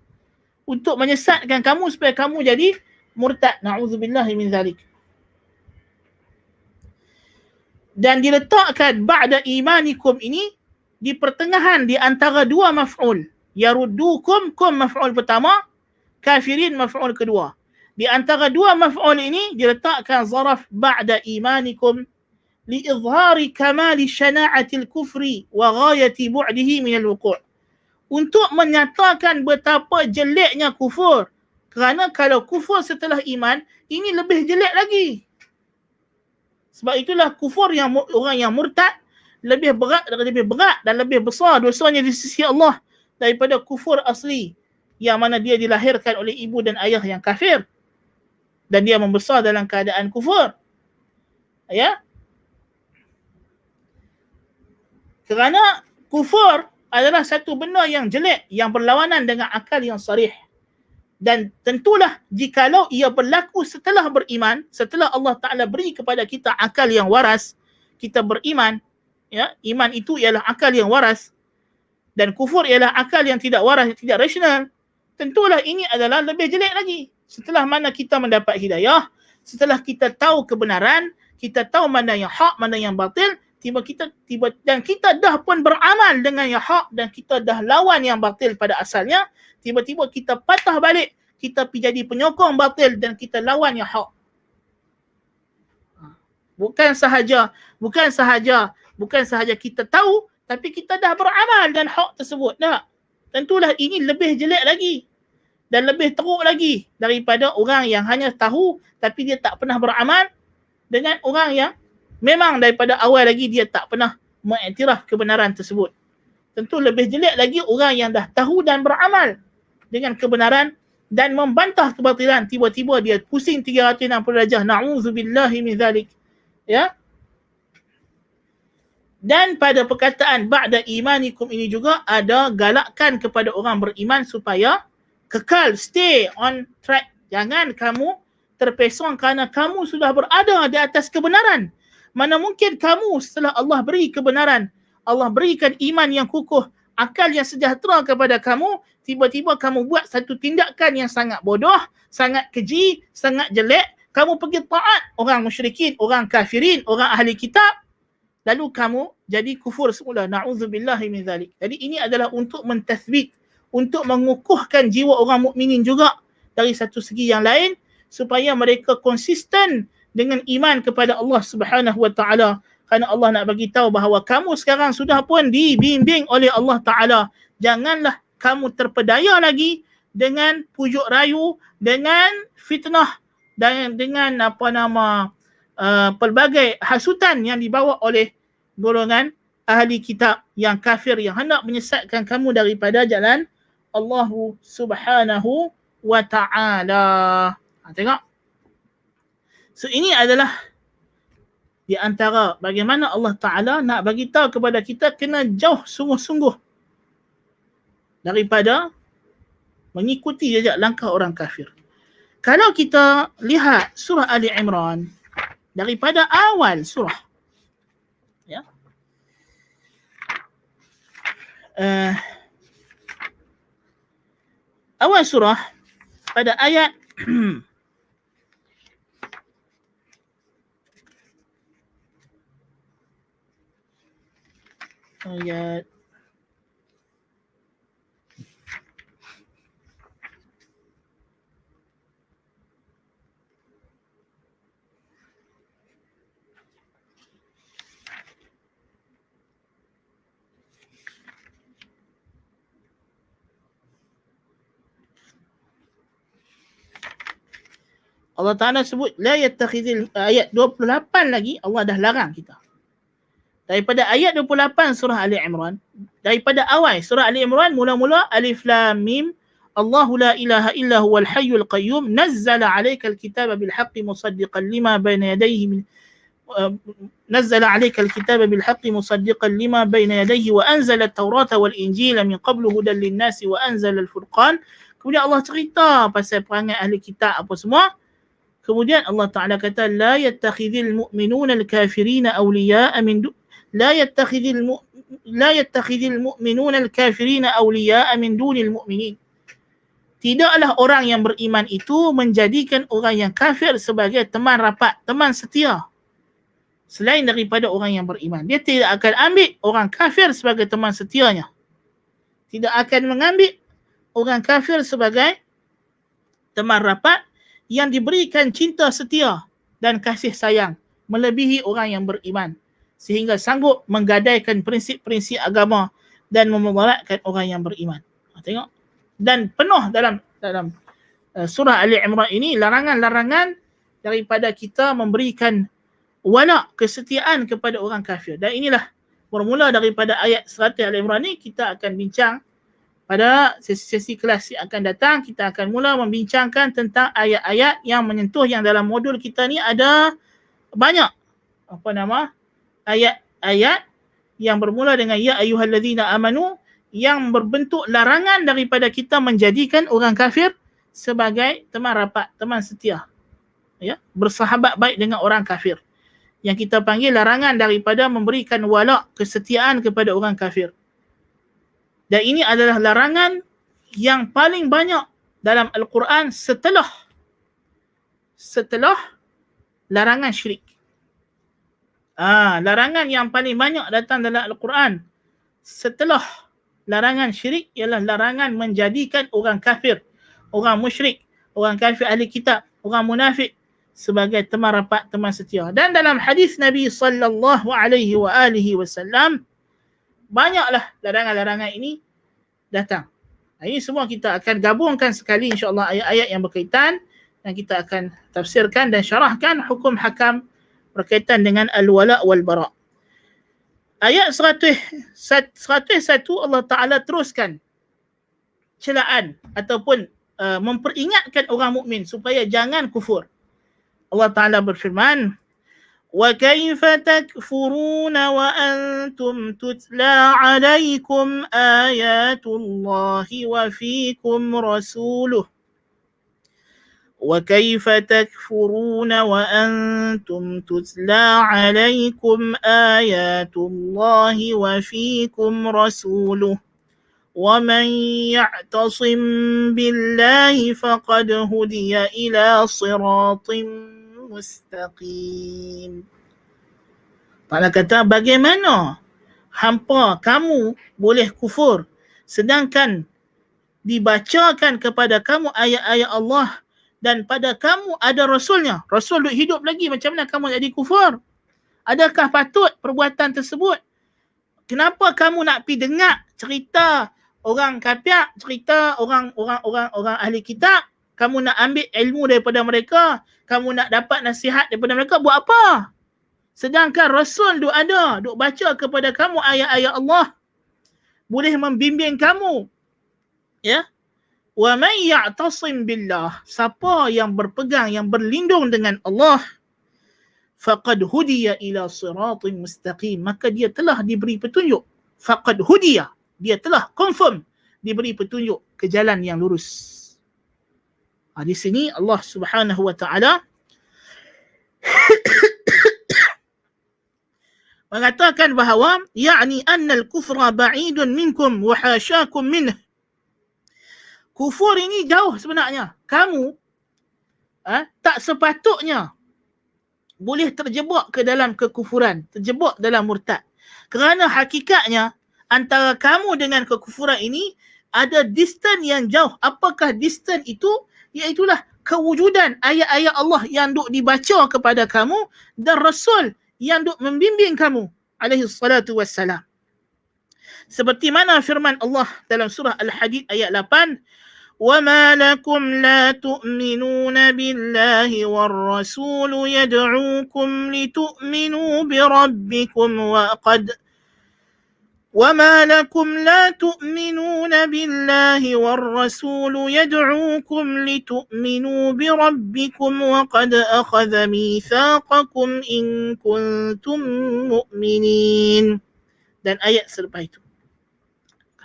untuk menyesatkan kamu supaya kamu jadi murtad, na'udzubillahi min zalik. Dan diletakkan ba'da imanikum ini di pertengahan di antara dua maf'ul. Yaruddukum, kum maf'ul pertama, kafirin maf'ul kedua. Di antara dua maf'ul ini diletakkan zaraf ba'da imanikum liizhari kamali syana'atil kufri wa ghayati bu'dihi minal wuqu'. Untuk menyatakan betapa jeleknya kufur. Kerana kalau kufur setelah iman, ini lebih jelek lagi. Sebab itulah kufur yang orang yang murtad lebih berat dan lebih besar dosanya di sisi Allah daripada kufur asli yang mana dia dilahirkan oleh ibu dan ayah yang kafir dan dia membesar dalam keadaan kufur. Ya. Kerana kufur adalah satu benda yang jelek yang berlawanan dengan akal yang sarih. Dan tentulah jikalau ia berlaku setelah beriman, setelah Allah Ta'ala beri kepada kita akal yang waras, kita beriman, ya, iman itu ialah akal yang waras dan kufur ialah akal yang tidak waras, tidak rasional. Tentulah ini adalah lebih jelek lagi. Setelah mana kita mendapat hidayah, setelah kita tahu kebenaran, kita tahu mana yang hak, mana yang batil, dan kita dah pun beramal dengan yang hak dan kita dah lawan yang batil pada asalnya, tiba-tiba kita patah balik, kita pergi jadi penyokong batil dan kita lawan yang hak. Bukan sahaja kita tahu, tapi kita dah beramal dan hak tersebut. Tak. Tentulah ini lebih jelek lagi dan lebih teruk lagi daripada orang yang hanya tahu tapi dia tak pernah beramal dengan orang yang memang daripada awal lagi dia tak pernah mengiktiraf kebenaran tersebut. Tentu lebih jelek lagi orang yang dah tahu dan beramal dengan kebenaran dan membantah kebatilan, tiba-tiba dia pusing 360 darjah. Na'udzubillahi min zalik. Ya. Dan pada perkataan ba'da imanikum ini juga ada galakkan kepada orang beriman supaya kekal, stay on track. Jangan kamu terpesong kerana kamu sudah berada di atas kebenaran. Mana mungkin kamu setelah Allah beri kebenaran, Allah berikan iman yang kukuh, akal yang sejahtera kepada kamu, tiba-tiba kamu buat satu tindakan yang sangat bodoh, sangat keji, sangat jelek, kamu pergi taat orang musyrikin, orang kafirin, orang ahli kitab, lalu kamu jadi kufur semula. Na'udzubillahi min zalik. Jadi ini adalah untuk mentasbit, untuk mengukuhkan jiwa orang mukminin juga dari satu segi yang lain, supaya mereka konsisten dengan iman kepada Allah Subhanahu wa taala. Kerana Allah nak bagi tahu bahawa kamu sekarang sudah pun dibimbing oleh Allah Taala. Janganlah kamu terpedaya lagi dengan pujuk rayu, dengan fitnah dan dengan pelbagai hasutan yang dibawa oleh golongan ahli kitab yang kafir yang hendak menyesatkan kamu daripada jalan Allah Subhanahu wa taala. Tengok. So ini adalah di antara bagaimana Allah Ta'ala nak bagi tahu kepada kita kena jauh sungguh-sungguh daripada mengikuti jejak langkah orang kafir. Kalau kita lihat surah Ali Imran daripada awal surah, ya, awal surah pada ayat ayat Allah Ta'ala sebut la yattakhidhil, ayat 28 lagi Allah dah larang kita. Daripada ayat 28 surah Ali Imran, daripada awal surah Ali Imran mula-mula alif lam mim, Allahu la ilaha illa huwal hayyul qayyum nazzala 'alaikal kitaba bil haqqi musaddiqan lima bayna yadayhi min نزل عليك الكتاب بالحق مصدقا لما بين يديه وأنزل التوراة والإنجيل من قبل هدى للناس وأنزل الفرقان. Kemudian Allah cerita pasal perangai ahli kitab apa semua. Kemudian Allah Ta'ala kata la yattakhidhil mu'minuna al-kafirina awliya'a min لا يتخذ المؤمنون الكافرين أولياء من دون المؤمنين. tidaklah orang yang beriman itu menjadikan orang yang kafir sebagai teman rapat, teman setia selain daripada orang yang beriman. Dia tidak akan ambil orang kafir sebagai teman setianya. Tidak akan mengambil orang kafir sebagai teman rapat yang diberikan cinta setia dan kasih sayang melebihi orang yang beriman, sehingga sanggup menggadaikan prinsip-prinsip agama dan memudaratkan orang yang beriman. Tengok. Dan penuh dalam surah Ali Imran ini larangan-larangan daripada kita memberikan wala, kesetiaan kepada orang kafir. Dan inilah bermula daripada ayat 100 Ali Imran ni, kita akan bincang pada sesi-sesi kelas yang akan datang. Kita akan mula membincangkan tentang ayat-ayat yang menyentuh, yang dalam modul kita ni ada banyak ayat-ayat yang bermula dengan ya ayyuhallazina amanu, yang berbentuk larangan daripada kita menjadikan orang kafir sebagai teman rapat, teman setia, ya, bersahabat baik dengan orang kafir, yang kita panggil larangan daripada memberikan wala, kesetiaan kepada orang kafir. Dan ini adalah larangan yang paling banyak dalam Al-Quran setelah larangan syirik. Larangan yang paling banyak datang dalam Al-Quran setelah larangan syirik ialah larangan menjadikan orang kafir, orang musyrik, orang kafir ahli kitab, orang munafik sebagai teman rapat, teman setia. Dan dalam hadis Nabi sallallahu alaihi wasallam banyaklah larangan-larangan ini datang. Ini semua kita akan gabungkan sekali insya-Allah ayat-ayat yang berkaitan, dan kita akan tafsirkan dan syarahkan hukum hakam berkaitan dengan al-wala wal bara. Ayat 101 Allah Ta'ala teruskan celaan ataupun memperingatkan orang mukmin supaya jangan kufur. Allah Ta'ala berfirman, وَكَيْفَ تَكْفُرُونَ وَأَنْتُمْ تُتْلَى عَلَيْكُمْ آيَاتُ اللَّهِ وَفِيكُمْ رَسُولُهُ وَكَيْفَ تَكْفُرُونَ وَأَنْتُمْ تُتْلَى عَلَيْكُمْ آيَاتُ اللَّهِ وَفِيكُمْ رَسُولُهُ وَمَنْ يَعْتَصِمْ بِاللَّهِ فَقَدْ هُدِيَ إِلَى صِرَاطٍ مُسْتَقِيمٍ. Ta'ala kata, bagaimana hampa kamu boleh kufur sedangkan dibacakan kepada kamu ayat-ayat Allah dan pada kamu ada Rasulnya. Rasul duk hidup lagi, macam mana kamu jadi kufur? Adakah patut perbuatan tersebut? Kenapa kamu nak pergi dengar cerita orang kafir, cerita orang ahli kitab? Kamu nak ambil ilmu daripada mereka, kamu nak dapat nasihat daripada mereka, buat apa? Sedangkan Rasul duk ada, duk baca kepada kamu ayat-ayat Allah, boleh membimbing kamu. Ya? Wa man ya'tasim billah, siapa yang berpegang, yang berlindung dengan Allah, faqad hudiya ila siratin mustaqim, maka dia telah diberi petunjuk. Faqad hudiya, dia telah confirm diberi petunjuk ke jalan yang lurus. Di sini Allah Subhanahu wa taala mengatakan bahawa ya'ni anna al-kufra ba'idun minkum wa hasyakum minhu. Kufur ini jauh sebenarnya. Kamu tak sepatutnya boleh terjebak ke dalam kekufuran, terjebak dalam murtad. Kerana hakikatnya antara kamu dengan kekufuran ini ada distance yang jauh. Apakah distance itu? Iaitulah kewujudan ayat-ayat Allah yang duk dibaca kepada kamu dan Rasul yang duk membimbing kamu alaihi salatu wassalam. Seperti mana firman Allah dalam surah Al-Hadid ayat 8, وَمَا لَكُمْ لَا تُؤْمِنُونَ بِاللَّهِ وَالرَّسُولُ يَدْعُوكُمْ لِتُؤْمِنُوا بِرَبِّكُمْ وَمَا لَكُمْ لَا تُؤْمِنُونَ بِاللَّهِ وَالرَّسُولُ يَدْعُوكُمْ لِتُؤْمِنُوا بِرَبِّكُمْ وَقَدْ أَخَذَ مِيثَاقَكُمْ إِن كُنتُم مُؤْمِنِينَ. Dan ayat selepas itu.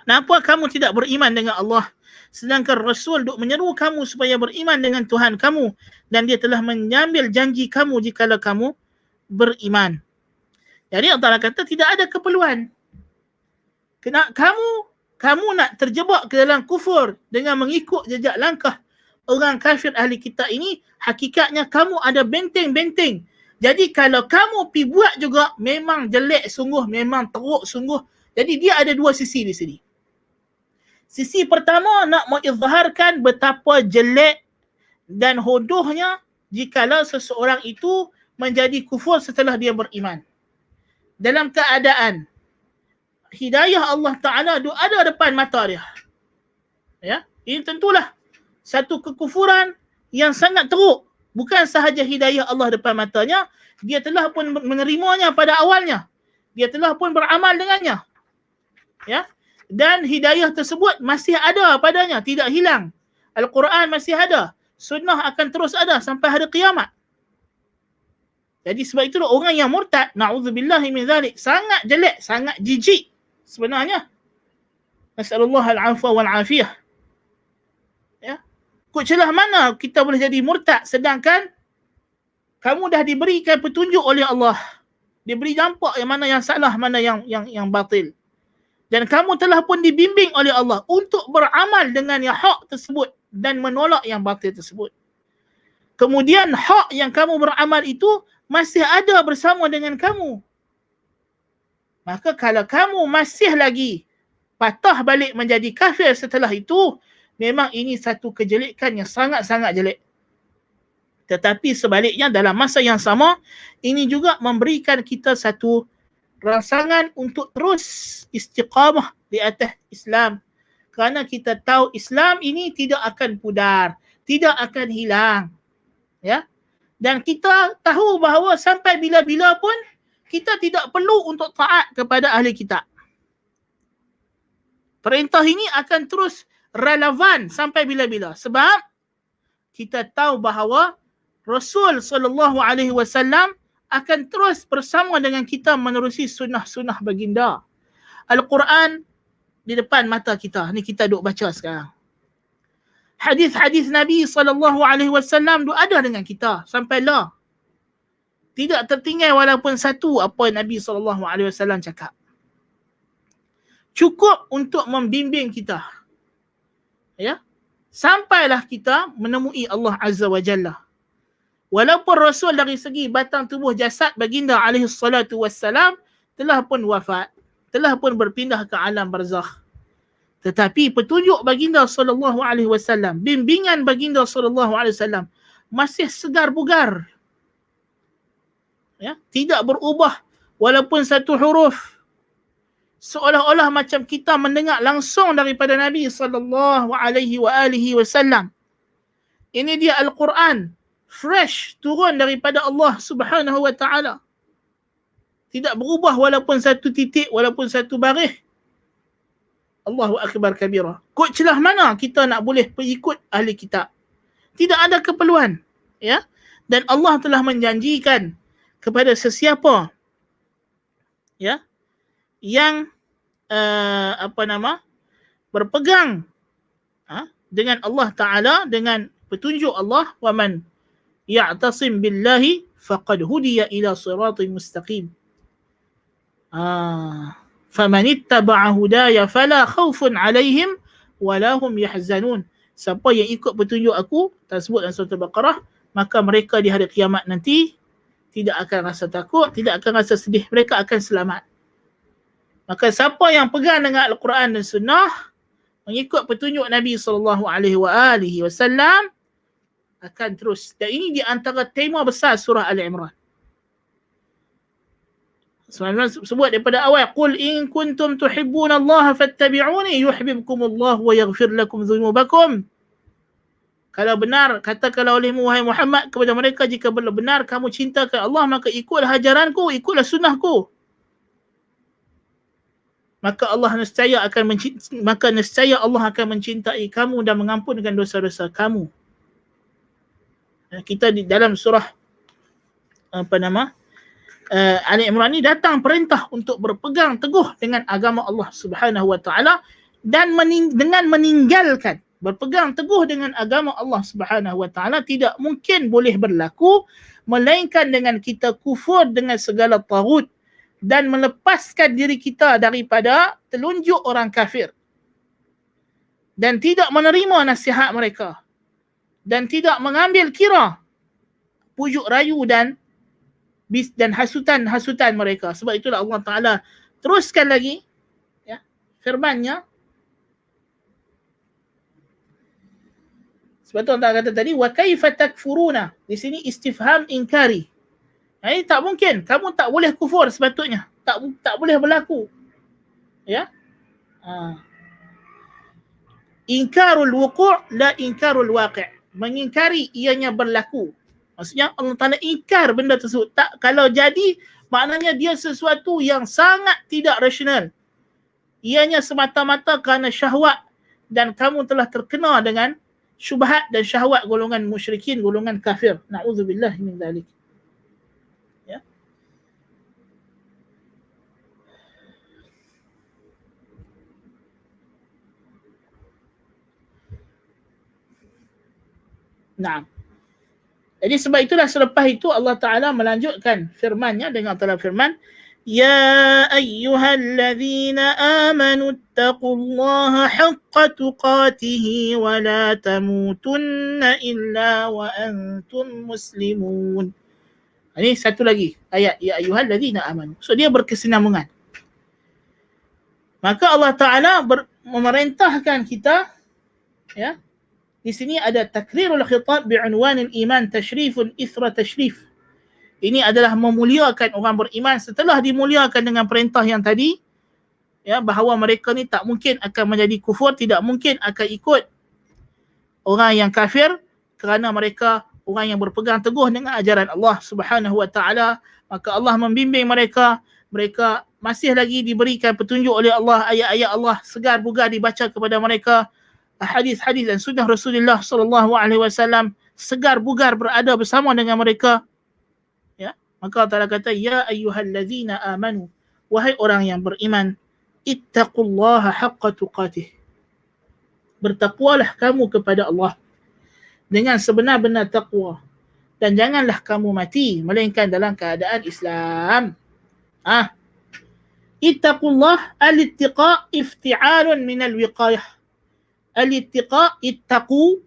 Kenapa kamu tidak beriman dengan Allah sedangkan Rasul duk menyeru kamu supaya beriman dengan Tuhan kamu, dan dia telah mengambil janji kamu jikalau kamu beriman. Jadi Allah kata tidak ada keperluan. Kamu kamu nak terjebak ke dalam kufur dengan mengikut jejak langkah orang kafir ahli kitab ini, hakikatnya kamu ada benteng-benteng. Jadi kalau kamu pi buat juga, memang jelek sungguh, memang teruk sungguh. Jadi dia ada dua sisi di sini. Sisi pertama nak mengizharkan betapa jelek dan hodohnya jikalau seseorang itu menjadi kufur setelah dia beriman. Dalam keadaan hidayah Allah Ta'ala ada depan mata dia. Ya, ini tentulah satu kekufuran yang sangat teruk. Bukan sahaja hidayah Allah depan matanya, dia telah pun menerimanya pada awalnya. Dia telah pun beramal dengannya. Ya, dan hidayah tersebut masih ada padanya, tidak hilang. Al-Quran masih ada. Sunnah akan terus ada sampai hari kiamat. Jadi sebab itulah orang yang murtad, na'udzubillahi min zalik, sangat jelek, sangat jijik sebenarnya. Nasallallahu al-afwa wal-afiyah. Ya. Kok celah mana kita boleh jadi murtad sedangkan kamu dah diberikan petunjuk oleh Allah. Diberi nampak yang mana yang salah, mana yang batil. Dan kamu telah pun dibimbing oleh Allah untuk beramal dengan yang hak tersebut dan menolak yang batil tersebut. Kemudian hak yang kamu beramal itu masih ada bersama dengan kamu. Maka kalau kamu masih lagi patah balik menjadi kafir setelah itu, memang ini satu kejelekan yang sangat-sangat jelek. Tetapi sebaliknya dalam masa yang sama, ini juga memberikan kita satu rangsangan untuk terus istiqamah di atas Islam. Kerana kita tahu Islam ini tidak akan pudar, tidak akan hilang. Ya. Dan kita tahu bahawa sampai bila-bila pun kita tidak perlu untuk taat kepada ahli kitab. Perintah ini akan terus relevan sampai bila-bila. Sebab kita tahu bahawa Rasul SAW akan terus bersama dengan kita menerusi sunnah-sunnah baginda. Al-Quran di depan mata kita. Ni kita duk baca sekarang. Hadis-hadis Nabi SAW duk ada dengan kita sampailah. Tidak tertinggal walaupun satu apa Nabi SAW cakap. Cukup untuk membimbing kita. Ya. Sampailah kita menemui Allah Azza wa Jalla. Walaupun Rasul dari segi batang tubuh jasad baginda alaihi salatu wassalam telah pun wafat, telah pun berpindah ke alam barzakh. Tetapi petunjuk baginda sallallahu alaihi wasallam, bimbingan baginda sallallahu alaihi wasallam masih segar bugar. Ya, tidak berubah walaupun satu huruf. Seolah-olah macam kita mendengar langsung daripada Nabi sallallahu alaihi wasallam. Ini dia Al-Quran, fresh turun daripada Allah Subhanahu wa taala. Tidak berubah walaupun satu titik, walaupun satu baris. Allahu akbar kabira. Kok celah mana kita nak boleh pengikut ahli kitab? Tidak ada keperluan, ya. Dan Allah telah menjanjikan kepada sesiapa, ya, yang berpegang dengan Allah Taala, dengan petunjuk Allah, wa man ya'tasim billahi faqad hudiya ila siratin mustaqim. Faman ittaba'a hudaya fala khaufun 'alaihim wala hum yahzanun. Siapa yang ikut petunjuk aku, tersebut dalam surah Al-Baqarah, maka mereka di hari kiamat nanti tidak akan rasa takut, tidak akan rasa sedih, mereka akan selamat. Maka siapa yang pegang dengan Al-Quran dan Sunnah, mengikut petunjuk Nabi SAW, akan terus. Dan ini di antara tema besar surah Al-Imran. Sebut daripada awal, qul in kuntum tuhibbunallaha fattabi'uni yuhibbukumullah wa yaghfir lakum dhunubakum. Kalau benar, katakanlah olehmu wahai Muhammad kepada mereka, jika benar kamu cintakan Allah, maka ikutlah ajaranku, ikutlah sunnahku. Maka nescaya Allah akan mencintai kamu dan mengampunkan dosa-dosa kamu. Kita di dalam surah Ali Imran ni datang perintah untuk berpegang teguh dengan agama Allah Subhanahu wa taala dan dengan meninggalkan, berpegang teguh dengan agama Allah Subhanahu wa taala tidak mungkin boleh berlaku melainkan dengan kita kufur dengan segala taghut dan melepaskan diri kita daripada telunjuk orang kafir. dan tidak menerima nasihat mereka dan tidak mengambil kira pujuk rayu dan hasutan mereka. Sebab itulah Allah Ta'ala teruskan lagi ya, firman-Nya. Sebab tu Allah kata tadi, wa kaifa takfuruna. Di sini istifham inkari. Ini tak mungkin. Kamu tak boleh kufur sepatutnya. Tak boleh berlaku. Ya. Inkarul wuqu' la inkarul waqi'. Mengingkari ianya berlaku. Maksudnya Allah Ta'ala ingkar benda tersebut. Tak, kalau jadi, maknanya dia sesuatu yang sangat tidak rasional. Ianya semata-mata kerana syahwat dan kamu telah terkena dengan syubhat dan syahwat golongan musyrikin, golongan kafir. Na'udzubillah min dzalik. Ya. Naam. Jadi sebab itulah selepas itu Allah Ta'ala melanjutkan firman-Nya dengan telah firman, Ya ayyuhalladzina amanu ittaqullaha haqqa tuqatihi wa la tamutunna illa wa antum muslimun. Ini satu lagi ayat, Ya ayyuhalladzina amanu. So dia berkesinambungan. Maka Allah Ta'ala memerintahkan kita, ya, di sini ada takrirul khitab bi'unwan al-iman tashrifun ithra tashrif. Ini adalah memuliakan orang beriman setelah dimuliakan dengan perintah yang tadi, ya, bahawa mereka ni tak mungkin akan menjadi kufur, tidak mungkin akan ikut orang yang kafir kerana mereka orang yang berpegang teguh dengan ajaran Allah Subhanahu wa taala. Maka Allah membimbing mereka, mereka masih lagi diberikan petunjuk oleh Allah, ayat-ayat Allah segar bugar dibaca kepada mereka, hadis-hadis dan sunnah Rasulullah sallallahu alaihi wasallam segar bugar berada bersama dengan mereka. Ya, maka Allah kata, Ya ayyuhallazina amanu, wahai orang yang beriman, ittaqullaha haqqa tuqatih. Bertakwalah kamu kepada Allah dengan sebenar-benar takwa dan janganlah kamu mati melainkan dalam keadaan Islam. Ittaqullah, al-ittiqa ifti'alun min al-wiqayah. Al-ittiqa, ittaqu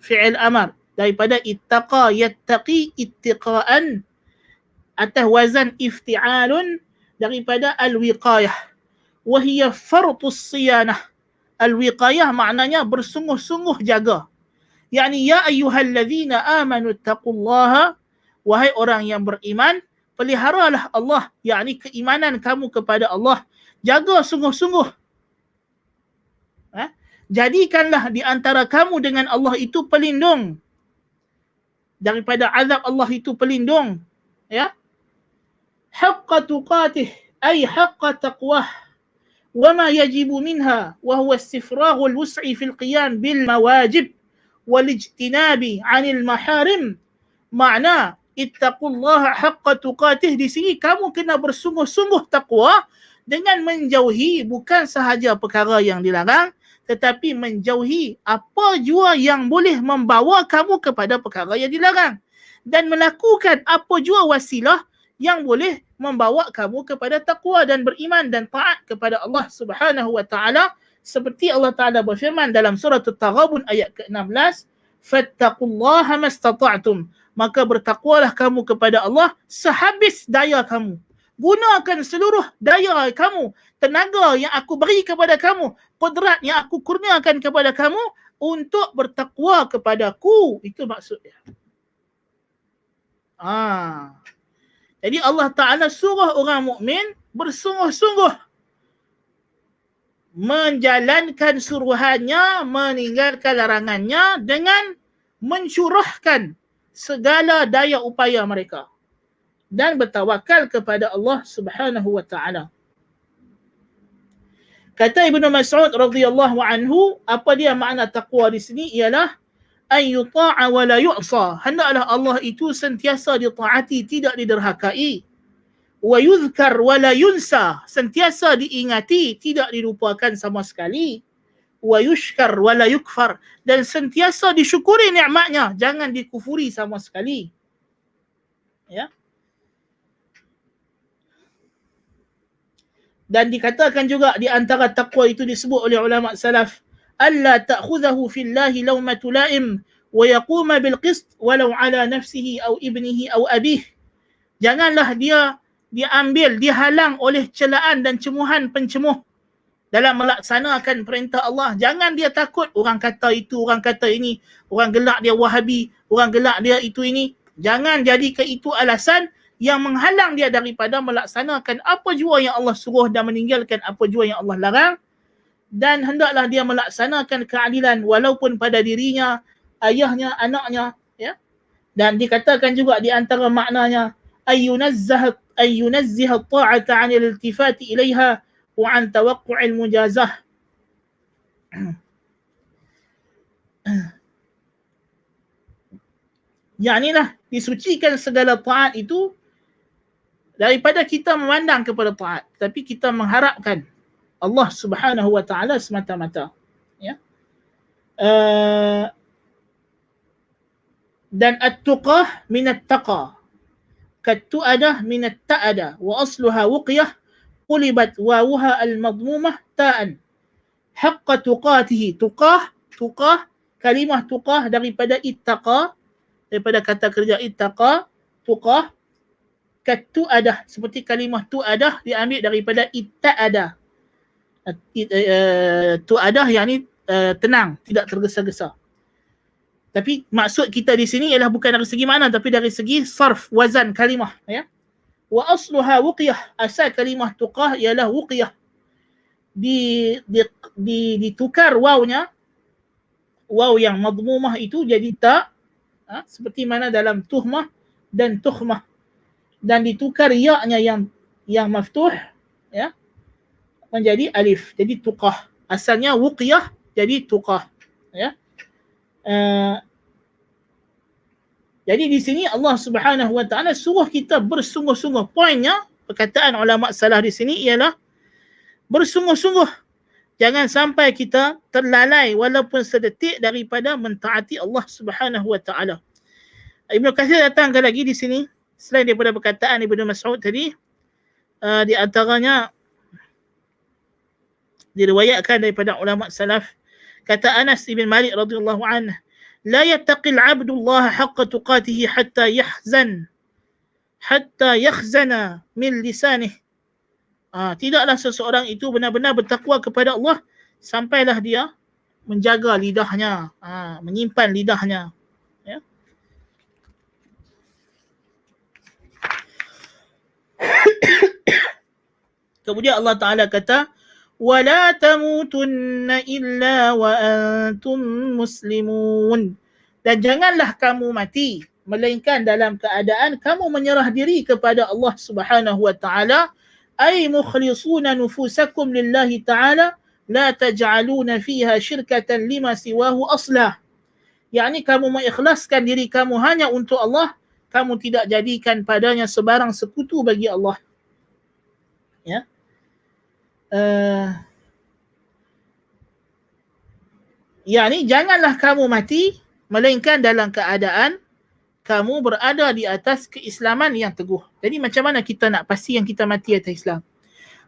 fi'il amar. Daripada ittaqa yattaqi ittiqaan, atas wazan ifti'alun daripada al-wiqayah. Wahiyya fartus siyanah. Al-wiqayah maknanya bersungguh-sungguh jaga. Yani ya ayyuhalladzina amanu taqullaha, wahai orang yang beriman, peliharalah Allah, yakni keimanan kamu kepada Allah, jaga sungguh-sungguh. Jadikanlah di antara kamu dengan Allah itu pelindung, daripada azab Allah itu pelindung, ya. Haqqa tuqatih ay haqqa taqwah wa ma yajibu minha wa huwa istifraghul wus'i fil qiyam bil mawajib wal ijtinabi 'anil maharim. Makna ittaqullaha haqqa tuqatih di sini kamu kena bersungguh-sungguh takwa dengan menjauhi bukan sahaja perkara yang dilarang, tetapi menjauhi apa jua yang boleh membawa kamu kepada perkara yang dilarang, dan melakukan apa jua wasilah yang boleh membawa kamu kepada takwa dan beriman dan taat kepada Allah Subhanahu wa taala, seperti Allah Taala berfirman dalam surah At-Taghabun ayat ke-16, fattaqullaha mastata'tum, maka bertakwalah kamu kepada Allah sehabis daya kamu. Gunakan seluruh daya kamu, tenaga yang aku beri kepada kamu, qudrat yang aku kurniakan kepada kamu untuk bertakwa kepadaku. Itu maksudnya. Jadi Allah Ta'ala suruh orang mukmin bersungguh-sungguh menjalankan suruhannya, meninggalkan larangannya dengan mencurahkan segala daya upaya mereka dan bertawakal kepada Allah Subhanahu wa taala. Kata Ibnu Mas'ud radhiyallahu anhu, apa dia makna takwa di sini ialah an yuta'a wa la yu'sa. Hendaklah Allah itu sentiasa ditaati, tidak diderhakai. Wa yuzkar wa la yunsa, sentiasa diingati, tidak dilupakan sama sekali. Wa yushkar wa la yukfar, dan sentiasa disyukuri nikmatnya, jangan dikufuri sama sekali. Ya. Dan dikatakan juga di antara takwa itu disebut oleh ulama salaf, alla ta'khudhahu fillahi lawmatu la'im wa yaquma bil qist walau ala nafsihi aw ibnihi aw abih. Janganlah dia diambil, dihalang oleh celaan dan cemuhan pencemuh dalam melaksanakan perintah Allah. Jangan dia takut orang kata itu, orang kata ini, orang gelak dia Wahabi, orang gelak dia itu ini. Jangan jadikan itu alasan yang menghalang dia daripada melaksanakan apa jua yang Allah suruh dan meninggalkan apa jua yang Allah larang. Dan hendaklah dia melaksanakan keadilan walaupun pada dirinya, ayahnya, anaknya, ya. Dan dikatakan juga di antara maknanya ayyunazzaha at-ta'ata 'anil iltifati ilaiha wa 'an tawaqqu'il mujazah. Yaknilah disucikan segala taat itu daripada kita memandang kepada taat, tapi kita mengharapkan Allah Subhanahu wa taala semata-mata, ya. Dan at-tuqah min at-taqa, kat-tu'adah min at-ta'ada, wa asluha wuqyah qulibat wawuha al-madmumah ta'an haqqa tuqatihi. Tuqah, kalimah tuqah daripada ittaqa, daripada kata kerja ittaqa, tuqah. Kat-tu'adah, seperti kalimah tu'adah diambil daripada itta'ada. Tu'adah yakni tenang, tidak tergesa-gesa. Tapi maksud kita di sini ialah bukan dari segi makna, tapi dari segi sarf, wazan kalimah, ya. Wa asluha wuqyah, asal kalimah tuqah ialah wuqyah. Ditukar wawnya, waw yang madmumah itu jadi ta, seperti mana dalam tuhmah dan tukhmah. Dan ditukar ya-nya yang maftuh, ya, menjadi alif, jadi tuqah. Asalnya wuqyah jadi tuqah, ya. Jadi di sini Allah Subhanahu wa taala suruh kita bersungguh-sungguh. Poinnya, perkataan ulama salah di sini ialah bersungguh-sungguh. Jangan sampai kita terlalai walaupun sedetik daripada mentaati Allah Subhanahu wa taala. Ibnu Katsir datangkan lagi di sini, selain daripada perkataan Ibnu Mas'ud tadi, di antaranya diriwayatkan daripada ulama salaf, kata Anas bin Malik radhiyallahu anhu, la yattaqil 'abdu Allah haqqa tuqatihi hatta yakhzana min lisanih. Tidaklah seseorang itu benar-benar bertakwa kepada Allah sampailah dia menjaga lidahnya, menyimpan lidahnya, ya. Kemudian Allah Ta'ala kata, وَلَا تَمُوتُنَّ إِلَّا وَأَنْتُمْ مُسْلِمُونَ. Dan janganlah kamu mati, melainkan dalam keadaan kamu menyerah diri kepada Allah Subhanahu wa Ta'ala. أي مخلصون نفوسكم لله تعالى لا تجعلون فيها شركة لما سواه أصلا. yakni kamu mengikhlaskan diri kamu hanya untuk Allah, kamu tidak jadikan padanya sebarang sekutu bagi Allah, ya. Yakni janganlah kamu mati melainkan dalam keadaan kamu berada di atas keislaman yang teguh. Jadi macam mana kita nak pasti yang kita mati atas Islam?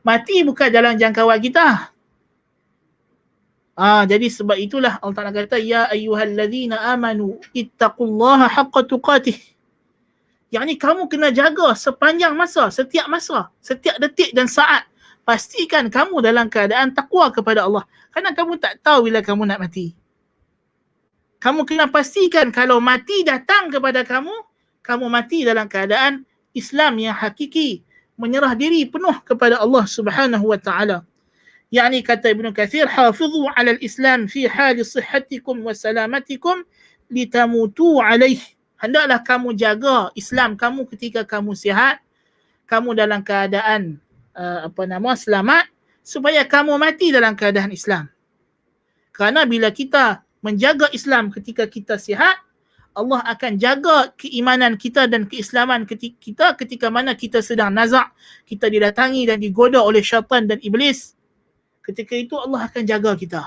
Mati bukan dalam jangkauan kita. Jadi sebab itulah Allah Ta'ala kata, ya ayyuhallazina amanu ittaqullaha haqqa tuqatih. Yakni kamu kena jaga sepanjang masa, setiap detik dan saat. Pastikan kamu dalam keadaan takwa kepada Allah. Kerana kamu tak tahu bila kamu nak mati. Kamu kena pastikan kalau mati datang kepada kamu, kamu mati dalam keadaan Islam yang hakiki, menyerah diri penuh kepada Allah Subhanahu wa Ta'ala. Yani kata Ibnu Katsir, hafizu 'ala al-Islam fi hali sihhatikum wa salamatikum litamutu 'alaih. Hendaklah kamu jaga Islam kamu ketika kamu sihat, kamu dalam keadaan selamat, supaya kamu mati dalam keadaan Islam. Kerana bila kita menjaga Islam ketika kita sihat, Allah akan jaga keimanan kita dan keislaman kita ketika mana kita sedang nazak, kita didatangi dan digoda oleh syaitan dan iblis. Ketika itu Allah akan jaga kita.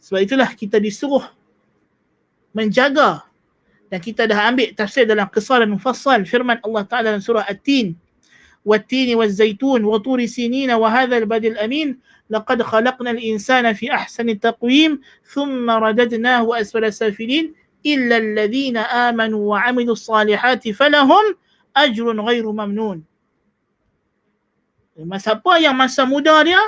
Sebab itulah kita disuruh menjaga. Dan kita dah ambil tafsir dalam Qisar dan Mufassal firman Allah Ta'ala dalam surah At-Tin. والتين والزيتون وطور سينين وهذا البلد الأمين لقد خلقنا الإنسان في أحسن تقويم ثم رددناه أسفل سافلين إلا الذين آمنوا وعملوا الصالحات فلهم أجر غير ممنون. Siapa yang masa muda dia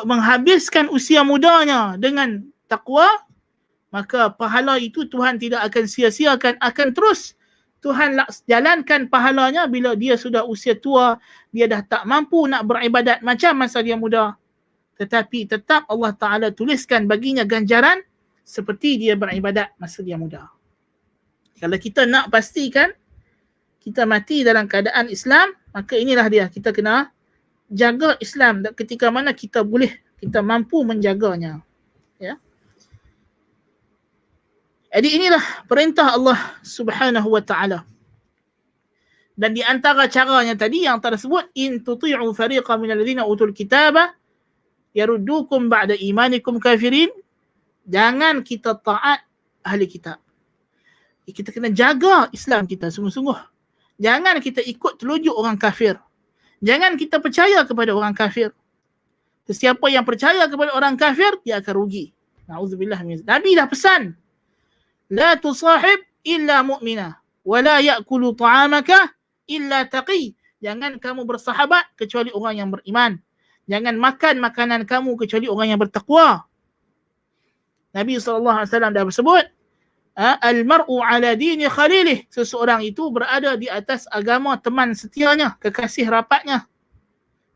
menghabiskan usia mudanya dengan takwa, maka pahala itu Tuhan tidak akan sia-siakan, akan terus Tuhan jalankan pahalanya bila dia sudah usia tua, dia dah tak mampu nak beribadat macam masa dia muda. Tetapi tetap Allah Ta'ala tuliskan baginya ganjaran seperti dia beribadat masa dia muda. Kalau kita nak pastikan kita mati dalam keadaan Islam, maka inilah dia, kita kena jaga Islam dan ketika mana kita boleh, kita mampu menjaganya. Ya. Jadi inilah perintah Allah Subhanahu wa Ta'ala. Dan di antara caranya tadi yang tersebut, in tuti'u fariqan minal ladzina utul kitaba yaruddukum ba'da imanikum kafirin. Jangan kita taat ahli kitab. Kita kena jaga Islam kita sungguh-sungguh. Jangan kita ikut telujuk orang kafir. Jangan kita percaya kepada orang kafir. Sesiapa yang percaya kepada orang kafir, dia akan rugi. Na'udzubillah min. Nabi dah pesan, la tusahib illa mu'minah wa la ya'kulu ta'amaka illa taqi. Jangan kamu bersahabat kecuali orang yang beriman. Jangan makan makanan kamu kecuali orang yang bertakwa. Nabi SAW dah bersebut, al-mar'u ala dini khalilih. Seseorang itu berada di atas agama teman setianya, kekasih rapatnya.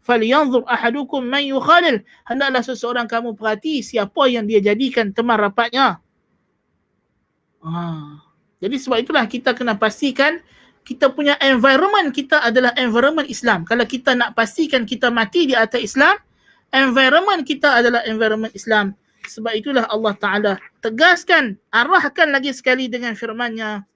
Falyanzur ahadukum man yukhalil. Hendaklah seseorang kamu perhati siapa yang dia jadikan teman rapatnya. Jadi sebab itulah kita kena pastikan kita punya environment kita adalah environment Islam. Kalau kita nak pastikan kita mati di atas Islam, environment kita adalah environment Islam. Sebab itulah Allah Ta'ala tegaskan, arahkan lagi sekali dengan firman-Nya,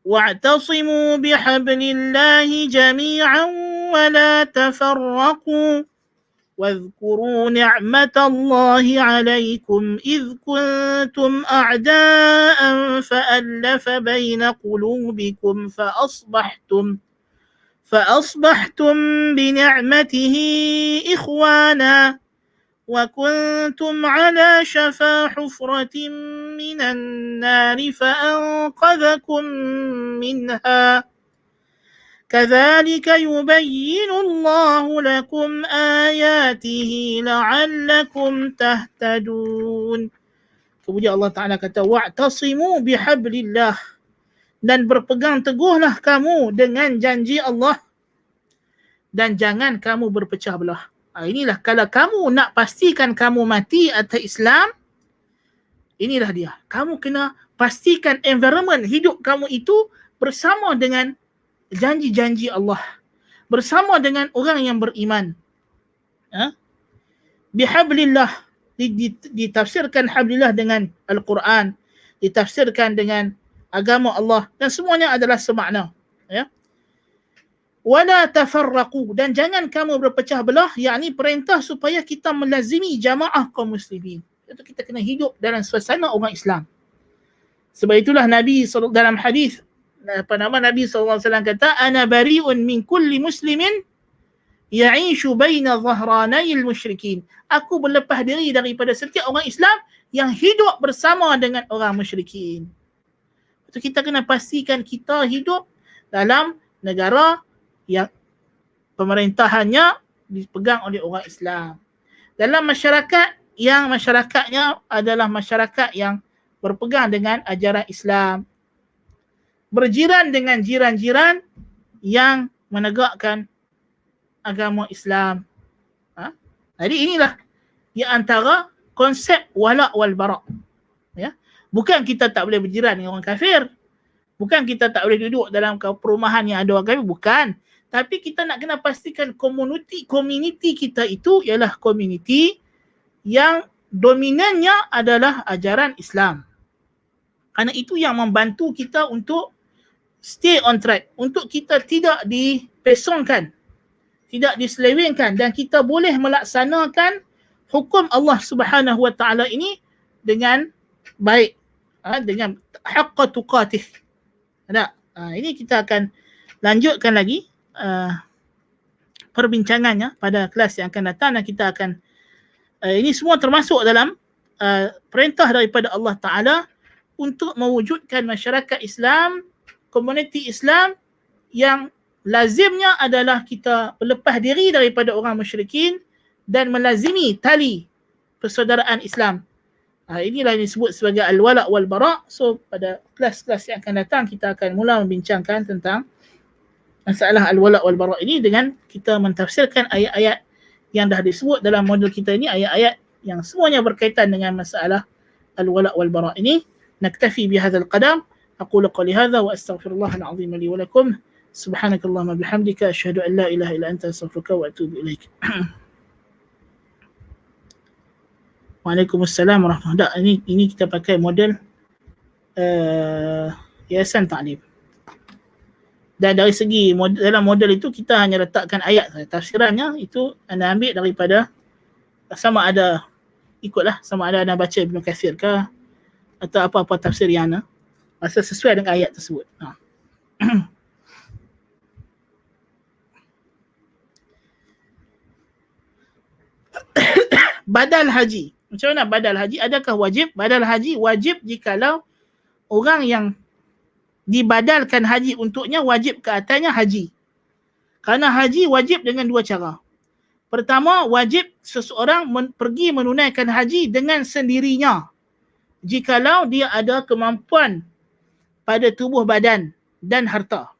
wa'tasimu bihablillahi jami'an wa la tafarraqu واذكروا نعمة الله عليكم إذ كنتم أعداء فألف بين قلوبكم فأصبحتم بنعمته إخوانا وكنتم على شفا حفرة من النار فأنقذكم منها كذلك يبين الله لكم آياته لعلكم تهتدون. Kemudian Allah Ta'ala kata, wa'tasimu bihablillah. Dan berpegang teguhlah kamu dengan janji Allah. Dan jangan kamu berpecah belah. Inilah kalau kamu nak pastikan kamu mati atas Islam, inilah dia. Kamu kena pastikan environment hidup kamu itu bersama dengan janji-janji Allah, bersama dengan orang yang beriman. Bihablillah, ditafsirkan hablillah dengan Al-Quran, ditafsirkan dengan agama Allah, dan semuanya adalah semakna. Ya. Wala tafarraqu, dan jangan kamu berpecah belah, yakni perintah supaya kita melazimi jamaah kaum muslimin. Itu kita kena hidup dalam suasana orang Islam. Sebab itulah Nabi dalam hadis, Nabi SAW kata, ana bari'un min kulli muslimin ya'ishu baina dhahranayil musyrikin. Aku berlepas diri daripada setiap orang Islam yang hidup bersama dengan orang musyrikin. So, kita kena pastikan kita hidup dalam negara yang pemerintahannya dipegang oleh orang Islam. Dalam masyarakat yang masyarakatnya adalah masyarakat yang berpegang dengan ajaran Islam. Berjiran dengan jiran-jiran yang menegakkan agama Islam. Jadi inilah di antara konsep wala' wal bara'. Ya. Bukan kita tak boleh berjiran dengan orang kafir. Bukan kita tak boleh duduk dalam perumahan yang ada orang kafir. Bukan. Tapi kita nak kena pastikan komuniti kita itu ialah komuniti yang dominannya adalah ajaran Islam. Kerana itu yang membantu kita untuk stay on track, untuk kita tidak dipesongkan, tidak diselewengkan, dan kita boleh melaksanakan hukum Allah Subhanahu wa Ta'ala ini dengan baik, dengan haqqa tuqatih. Ini kita akan lanjutkan lagi perbincangannya pada kelas yang akan datang, dan kita akan ini semua termasuk dalam perintah daripada Allah Ta'ala untuk mewujudkan masyarakat Islam, komuniti Islam yang lazimnya adalah kita berlepas diri daripada orang musyrikin dan melazimi tali persaudaraan Islam. Inilah yang disebut sebagai al-wala' wal-bara'. So pada kelas-kelas yang akan datang kita akan mula membincangkan tentang masalah al-wala' wal-bara' ini dengan kita mentafsirkan ayat-ayat yang dah disebut dalam modul kita ini, ayat-ayat yang semuanya berkaitan dengan masalah al-wala' wal-bara' ini. Naktafi bihadzal qadar. Aqulu qawli hadza wa astaghfirullahal azim li wa lakum. Subhanakallahumma bihamdika asyhadu an la ilaha illa anta astaghfiruka wa atubu ilaik. Waalaikumsalam warahmatullahi wabarakatuh. Ini kita pakai model Yayasan Ta'lim. Dan dari segi dalam model itu kita hanya letakkan ayat saja. Tafsirannya itu anda ambil daripada sama ada ikutlah, sama ada anda baca Ibn Katsir ke atau apa-apa tafsir yang anda rasa sesuai dengan ayat tersebut. Badal haji. Macam mana badal haji? Adakah wajib? Badal haji wajib jikalau orang yang dibadalkan haji untuknya wajib ke atasnya haji. Kerana haji wajib dengan dua cara. Pertama, wajib seseorang pergi menunaikan haji dengan sendirinya. Jikalau dia ada kemampuan pada tubuh badan dan harta.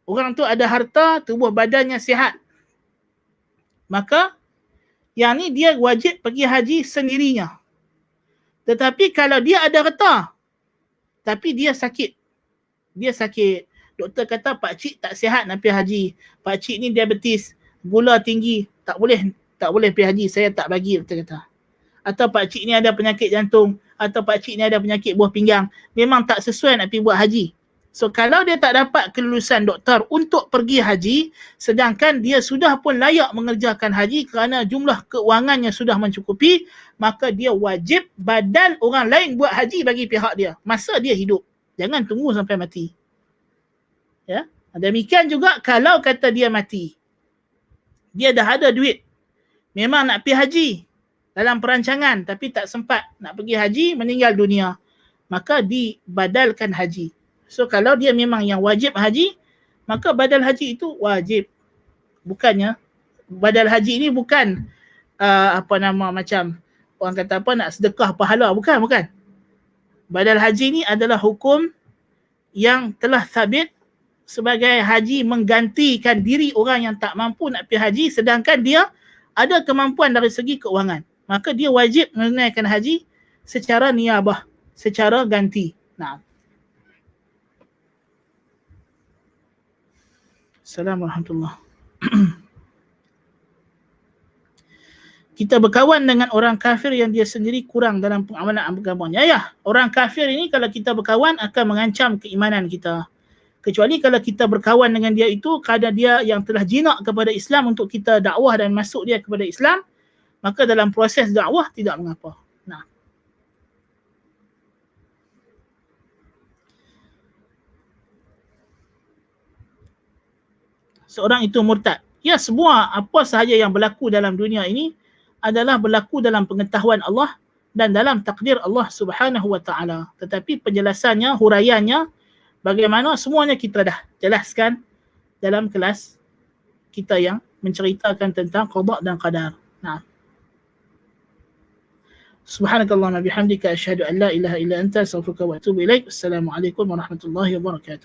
Orang tu ada harta, tubuh badannya sihat. Maka yang ni dia wajib pergi haji sendirinya. Tetapi kalau dia ada harta, tapi dia sakit. Doktor kata pakcik tak sihat nak pergi haji. Pakcik ni diabetes, gula tinggi, tak boleh pergi haji, saya tak bagi, doktor kata. Atau pakcik ni ada penyakit jantung, atau pakcik ni ada penyakit buah pinggang, memang tak sesuai nak pergi buat haji. So kalau dia tak dapat kelulusan doktor untuk pergi haji, sedangkan dia sudah pun layak mengerjakan haji kerana jumlah keuangannya sudah mencukupi, maka dia wajib badal orang lain buat haji bagi pihak dia masa dia hidup. Jangan tunggu sampai mati. Ya, demikian juga kalau kata dia mati, dia dah ada duit, memang nak pergi haji dalam perancangan tapi tak sempat nak pergi haji, meninggal dunia, maka dibadalkan haji. So kalau dia memang yang wajib haji, maka badal haji itu wajib. Bukannya badal haji ini bukan macam orang kata nak sedekah pahala, bukan. Badal haji ini adalah hukum yang telah sabit sebagai haji menggantikan diri orang yang tak mampu nak pergi haji, sedangkan dia ada kemampuan dari segi keuangan. Maka dia wajib menunaikan haji secara niyabah, secara ganti. Assalamualaikum warahmatullahi wabarakatuh. Kita berkawan dengan orang kafir yang dia sendiri kurang dalam pengamalan agamanya. Ya, orang kafir ini kalau kita berkawan akan mengancam keimanan kita. Kecuali kalau kita berkawan dengan dia itu kerana dia yang telah jinak kepada Islam untuk kita dakwah dan masuk dia kepada Islam, maka dalam proses dakwah tidak mengapa. Seorang itu murtad. Ya, semua apa sahaja yang berlaku dalam dunia ini adalah berlaku dalam pengetahuan Allah dan dalam takdir Allah Subhanahu wa taala. Tetapi penjelasannya, huraiannya, bagaimana semuanya kita dah jelaskan dalam kelas kita yang menceritakan tentang qada dan qadar. Subhanakallahumma bihamdika asyhadu an la ilaha illa anta astaghfiruka wa atubu ilaik. Assalamualaikum warahmatullahi wabarakatuh.